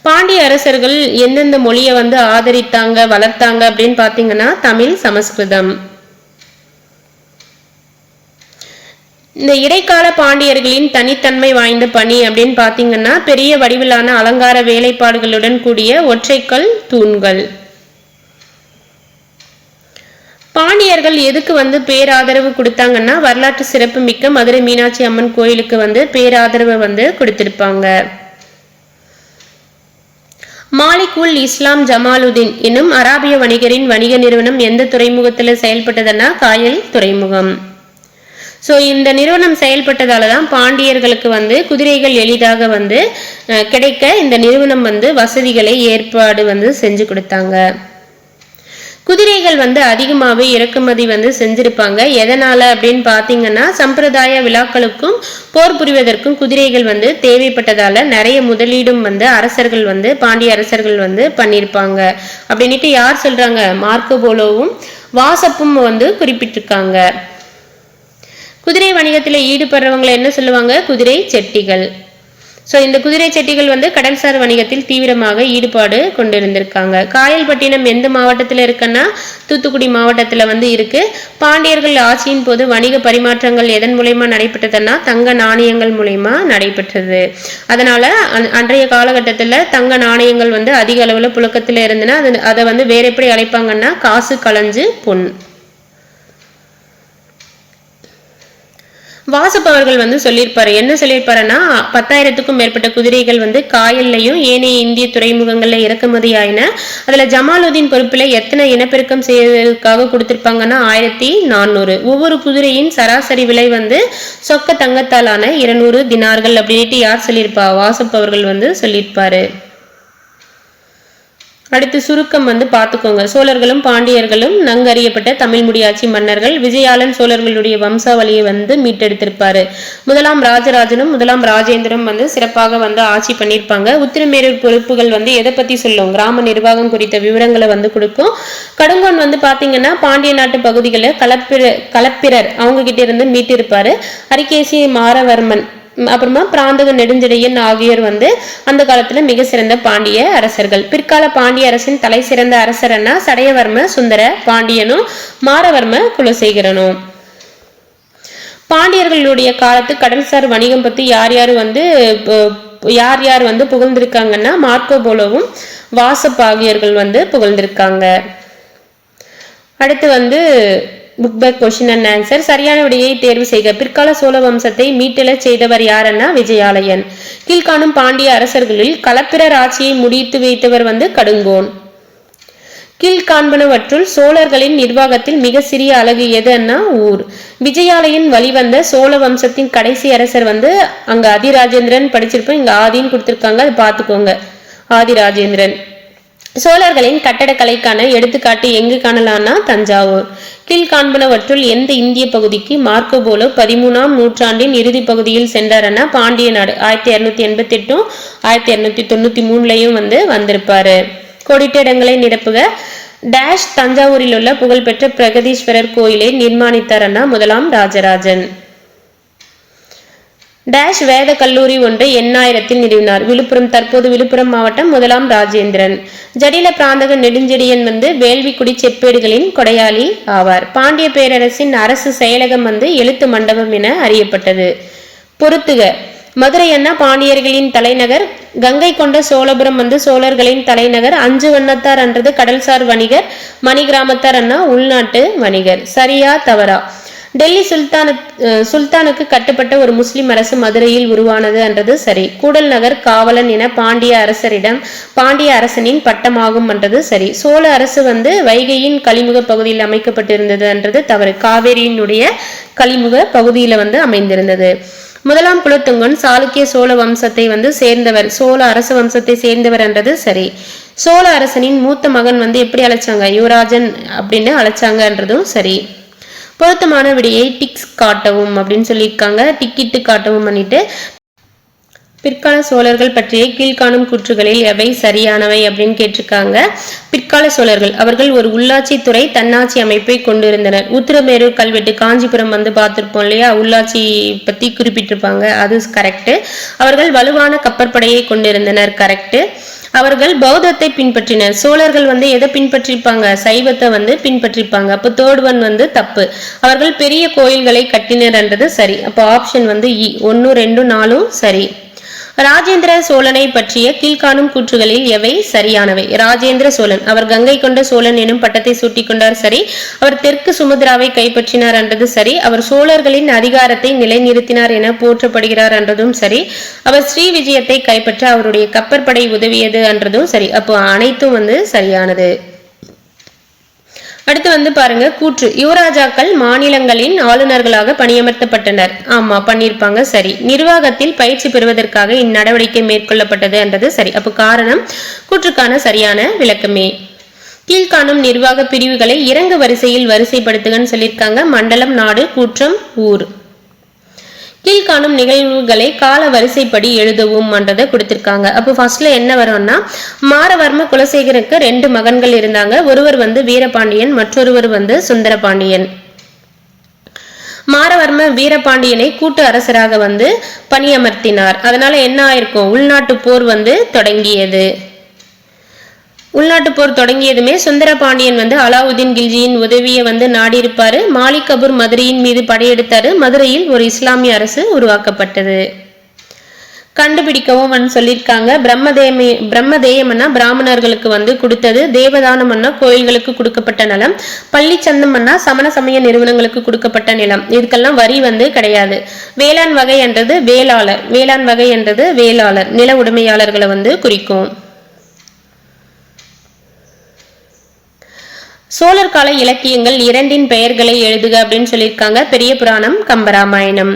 பாண்டிய அரசர்கள் எந்தெந்த மொழியை வந்து ஆதரித்தாங்க வளர்த்தாங்க அப்படின்னு பாத்தீங்கன்னா தமிழ், சமஸ்கிருதம். இந்த இடைக்கால பாண்டியர்களின் தனித்தன்மை வாய்ந்த பணி அப்படின்னு பாத்தீங்கன்னா பெரிய வடிவிலான அலங்கார வேலைப்பாடுகளுடன் கூடிய ஒற்றைக்கல் தூண்கள். பாண்டியர்கள் எதுக்கு வந்து பேராதரவு கொடுத்தாங்கன்னா வரலாற்று சிறப்பு மிக்க மதுரை மீனாட்சி அம்மன் கோயிலுக்கு வந்து பேராதரவு வந்து கொடுத்திருப்பாங்க. மாலிக் உல் இஸ்லாம் ஜமாலுதீன் எனும் அராபிய வணிகரின் வணிக நிறுவனம் எந்த துறைமுகத்துல செயல்பட்டதுன்னா காயல் துறைமுகம். ஸோ இந்த நிறுவனம் செயல்பட்டதாலதான் பாண்டியர்களுக்கு வந்து குதிரைகள் எளிதாக வந்து கிடைக்க இந்த நிறுவனம் வந்து வசதிகளை ஏற்பாடு வந்து செஞ்சு கொடுத்தாங்க. குதிரைகள் வந்து அதிகமாகவே இறக்குமதி வந்து செஞ்சிருப்பாங்க. எதனால அப்படின்னு பாத்தீங்கன்னா சம்பிரதாய விழாக்களுக்கும் போர் புரிவதற்கும் குதிரைகள் வந்து தேவைப்பட்டதால நிறைய முதலீடும் வந்து அரசர்கள் வந்து பாண்டிய அரசர்கள் வந்து பண்ணியிருப்பாங்க அப்படின்ட்டு யார் சொல்றாங்க மார்க்கோ போலோவும் வாசப்பும் வந்து குறிப்பிட்டிருக்காங்க. குதிரை வணிகத்தில் ஈடுபடுறவங்களை என்ன சொல்லுவாங்க? குதிரை செட்டிகள். ஸோ இந்த குதிரை செட்டிகள் வந்து கடல்சார் வணிகத்தில் தீவிரமாக ஈடுபாடு கொண்டிருந்திருக்காங்க. காயல்பட்டினம் எந்த மாவட்டத்தில் இருக்குன்னா தூத்துக்குடி மாவட்டத்தில் வந்து இருக்கு. பாண்டியர்கள் ஆட்சியின் போது வணிக பரிமாற்றங்கள் எதன் மூலயமா நடைபெற்றதுன்னா தங்க நாணயங்கள் மூலயமா நடைபெற்றது. அதனால அன்றைய காலகட்டத்தில் தங்க நாணயங்கள் வந்து அதிக அளவில் புழக்கத்தில் இருந்ததுன்னா அதை வந்து வேற எப்படி அழைப்பாங்கன்னா காசு களஞ்சு பொன். வாசப்பவர்கள் வந்து சொல்லியிருப்பாரு. என்ன சொல்லியிருப்பாருன்னா 10,000க்கும் மேற்பட்ட குதிரைகள் வந்து காயல்லையும் ஏனைய இந்திய துறைமுகங்கள்ல இறக்குமதி ஆயின. அதுல ஜமாலுதீன் பொறுப்புல எத்தனை இனப்பெருக்கம் செய்வதற்காக கொடுத்திருப்பாங்கன்னா 1400. ஒவ்வொரு குதிரையின் சராசரி விலை வந்து சொக்க தங்கத்தாலான 200 தினார்கள் அப்படின்ட்டு யார் சொல்லியிருப்பா? வாசப்பவர்கள் வந்து சொல்லியிருப்பாரு. அடுத்து சுருக்கம் வந்து பார்த்துக்கோங்க. சோழர்களும் பாண்டியர்களும் நன்கறியப்பட்ட தமிழ் முடியாட்சி மன்னர்கள். விஜயாலன் சோழர்களுடைய வம்சாவளியை வந்து மீட்டெடுத்திருப்பாரு. முதலாம் ராஜராஜனும் முதலாம் ராஜேந்திரம் வந்து சிறப்பாக வந்து ஆட்சி பண்ணியிருப்பாங்க. உத்திரமேரூர் பொறுப்புகள் வந்து எதை பத்தி சொல்லும்? கிராம நிர்வாகம் குறித்த விவரங்களை வந்து கொடுக்கும். கடுங்கோன் வந்து பாத்தீங்கன்னா பாண்டிய நாட்டு பகுதிகளை களப்பிரர் அவங்க கிட்ட இருந்து மீட்டிருப்பாரு. அரிகேசி மாரவர்மன் அப்புறமா பிராந்தக நெடுஞ்செழியன் ஆகியோர் வந்து அந்த காலத்துல மிக சிறந்த பாண்டிய அரசர்கள். பிற்கால பாண்டிய அரசின் தலை சிறந்த அரசர்னா சடையவர்ம சுந்தர பாண்டியனும் மாரவர்ம குலசேகரனும். பாண்டியர்களுடைய காலத்து கடல்சார் வணிகம் பத்தி யார் யார் வந்து புகழ்ந்திருக்காங்கன்னா மார்க்கோ போலோவும் வாசப் ஆகியோர்கள் வந்து புகழ்ந்திருக்காங்க. அடுத்து வந்து book back question and answer. சரியான விடையை தேர்வு செய்க. பிற்கால சோழ வம்சத்தை மீட்டெழச் செய்தவர் யாருன்னா விஜயாலயன். கீழ்காணும் பாண்டிய அரசர்களில் களப்பிரர் ஆட்சியை முடித்து வைத்தவர் வந்து கடுங்கோன். கீழ்காண்பனவற்றுள் சோழர்களின் நிர்வாகத்தில் மிக சிறிய அலகு எதுன்னா ஊர். விஜயாலயன் வழிவந்த சோழ வம்சத்தின் கடைசி அரசர் வந்து அங்க ஆதிராஜேந்திரன் படிச்சிருப்போம். இங்க ஆதின்னு கொடுத்திருக்காங்க, அது பார்த்துக்கோங்க. ஆதிராஜேந்திரன். சோழர்களின் கட்டடக்கலைக்கான எடுத்துக்காட்டு எங்கு காணலாம்னா தஞ்சாவூர். கீழ்காண்பனவற்றுள் எந்த இந்திய பகுதிக்கு மார்க்கோ போலோ 13ஆம் நூற்றாண்டின் இறுதி பகுதியில் சென்றார்னா பாண்டிய நாடு. 1288 1293 வந்து வந்திருப்பாரு. கோடிட்ட இடங்களை நிரப்புக. டேஷ் தஞ்சாவூரில் உள்ள புகழ்பெற்ற பிரகதீஸ்வரர் கோயிலை நிர்மாணித்தார்னா முதலாம் ராஜராஜன். டேஷ் வேத கல்லூரி ஒன்றை எண்ணாயிரத்தில் நிறுவினார். விழுப்புரம், தற்போது விழுப்புரம் மாவட்டம். முதலாம் ராஜேந்திரன். ஜடில பிராந்தக நெடுஞ்செழியன் வந்து வேள்விக்குடி செப்பேடுகளின் கொடையாளி ஆவார். பாண்டிய பேரரசின் அரசு செயலகம் வந்து எழுத்து மண்டபம் என அறியப்பட்டது. பொறுத்துக. மதுரை அண்ணா பாண்டியர்களின் தலைநகர். கங்கை கொண்ட சோழபுரம் வந்து சோழர்களின் தலைநகர். அஞ்சு வண்ணத்தார் என்றது கடல்சார் வணிகர். மணி கிராமத்தார் அண்ணா உள்நாட்டு வணிகர். சரியா தவறா? டெல்லி சுல்தானுக்கு கட்டுப்பட்ட ஒரு முஸ்லிம் அரசு மதுரையில் உருவானது என்றது சரி. கூடல் நகர் காவலன் என பாண்டிய அரசனின் பட்டமாகும் என்றது சரி. சோழ அரசு வந்து வைகையின் கலிமுக பகுதியில் அமைக்கப்பட்டிருந்தது என்றது தவறு. காவேரியினுடைய கலிமுக பகுதியில வந்து அமைந்திருந்தது. முதலாம் குலோத்துங்கன் சாளுக்கிய சோழ வம்சத்தை வந்து சேர்ந்தவர். சோழ அரச வம்சத்தை சேர்ந்தவர் என்றது சரி. சோழ அரசனின் மூத்த மகன் வந்து எப்படி அழைச்சாங்க? யுவராஜன் அப்படின்னு அழைச்சாங்கன்றதும் சரி. பொருத்தமான விடையை டிக்ஸ் காட்டவும் அப்படின்னு சொல்லியிருக்காங்க. டிக்கிட்டு காட்டவும் பண்ணிட்டு பிற்கால சோழர்கள் பற்றிய கீழ்காணும் கூற்றுகளில் எவை சரியானவை அப்படின்னு கேட்டிருக்காங்க. பிற்கால சோழர்கள் அவர்கள் ஒரு உள்ளாட்சி துறை தன்னாட்சி அமைப்பை கொண்டிருந்தனர். உத்திரமேரூர் கல்வெட்டு காஞ்சிபுரம் வந்து பார்த்திருப்போம் இல்லையா, உள்ளாட்சி பத்தி குறிப்பிட்டிருப்பாங்க, அது கரெக்ட். அவர்கள் வலுவான கப்பற்படையை கொண்டிருந்தனர், கரெக்ட். அவர்கள் பௌத்தத்தை பின்பற்றினர். சோழர்கள் வந்து எதை பின்பற்றிருப்பாங்க? சைவத்தை வந்து பின்பற்றிருப்பாங்க. அப்போ தேர்ட் ஒன் வந்து தப்பு. அவர்கள் பெரிய கோயில்களை கட்டினர் என்றது சரி. அப்போ ஆப்ஷன் வந்து 1, 2, 4 சரி. ராஜேந்திர சோழனை பற்றிய கீழ்காணும் கூற்றுகளில் எவை சரியானவை? ராஜேந்திர சோழன் அவர் கங்கை கொண்ட சோழன் எனும் பட்டத்தை சூட்டிக் கொண்டார், சரி. அவர் தெற்கு சுமத்ராவை கைப்பற்றினார் என்றது சரி. அவர் சோழர்களின் அதிகாரத்தை நிலைநிறுத்தினார் என போற்றப்படுகிறார் என்றதும் சரி. அவர் ஸ்ரீ விஜயத்தை கைப்பற்ற அவருடைய கப்பற்படை உதவியது என்றதும் சரி. அப்போ அனைத்தும் வந்து சரியானது. அடுத்து வந்து பாருங்க கூற்று. யுவராஜாக்கள் மாநிலங்களின் ஆளுநர்களாக பணியமர்த்தப்பட்டனர். ஆமா பண்ணியிருப்பாங்க, சரி. நிர்வாகத்தில் பயிற்சி பெறுவதற்காக இந்நடவடிக்கை மேற்கொள்ளப்பட்டது என்றது சரி. அப்போ காரணம் கூற்றுக்கான சரியான விளக்கமே. கீழ்காணும் நிர்வாக பிரிவுகளை இறங்கு வரிசையில் வரிசைப்படுத்துகன்னு சொல்லியிருக்காங்க. மண்டலம், நாடு, கூற்றம், ஊர். கீழ்காணும் நிகழ்வுகளை கால வரிசைப்படி எழுதவும் என்றதை கொடுத்திருக்காங்க. அப்போ ஃபர்ஸ்ட்ல என்ன வரும்னா, மாரவர்ம குலசேகருக்கு 2 மகன்கள் இருந்தாங்க. ஒருவர் வந்து வீரபாண்டியன், மற்றொருவர் வந்து சுந்தரபாண்டியன். மாரவர்ம வீரபாண்டியனை கூட்டு அரசராக வந்து பணியமர்த்தினார். அதனால என்ன ஆயிருக்கும், உள்நாட்டு போர் வந்து தொடங்கியது. உள்நாட்டு போர் தொடங்கியதுமே சுந்தரபாண்டியன் வந்து அலாவுதீன் கில்ஜியின் உதவியை வந்து நாடி இருப்பாரு. மாலிக் கபூர் மதுரையின் மீது படையெடுத்தாரு. மதுரையில் ஒரு இஸ்லாமிய அரசு உருவாக்கப்பட்டது. கண்டுபிடிக்கவும் சொல்லியிருக்காங்க. பிரம்மதேயம்னா பிராமணர்களுக்கு வந்து கொடுத்தது, தேவதானம்னா கோயில்களுக்கு கொடுக்கப்பட்ட நிலம், பள்ளி சந்தம்னா சமண சமய நிறுவனங்களுக்கு கொடுக்கப்பட்ட நிலம். இதுக்கெல்லாம் வரி வந்து கிடையாது. வேளாண் வகை என்றது வேளாளர், வேளாண் வகை என்றது வேளாளர், நில உடைமையாளர்களை வந்து குறிக்கும். சோழர் கால இலக்கியங்கள் 2 பெயர்களை எழுதுக அப்படின்னு சொல்லியிருக்காங்க. பெரிய புராணம், கம்பராமாயணம்.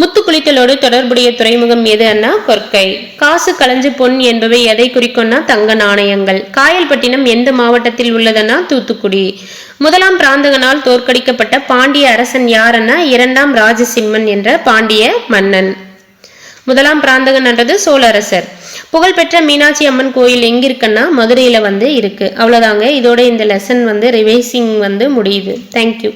முத்து குளித்தலோடு தொடர்புடைய துறைமுகம் எதுன்னா கொற்கை. காசு, களஞ்சு, பொன் என்பவை எதை குறிக்கும்னா தங்க நாணயங்கள். காயல்பட்டினம் எந்த மாவட்டத்தில் உள்ளதுன்னா தூத்துக்குடி. முதலாம் பிராந்தகனால் தோற்கடிக்கப்பட்ட பாண்டிய அரசன் யாருன்னா 2ஆம் ராஜசிம்மன் என்ற பாண்டிய மன்னன். முதலாம் பிராந்தகன் என்றது சோழ அரசர். புகழ்பெற்ற மீனாட்சி அம்மன் கோயில் எங்க இருக்குன்னா மதுரையில வந்து இருக்கு. அவ்வளவுதாங்க. இதோட இந்த லெசன் வந்து ரிவைசிங் வந்து முடியுது. தேங்க்யூ.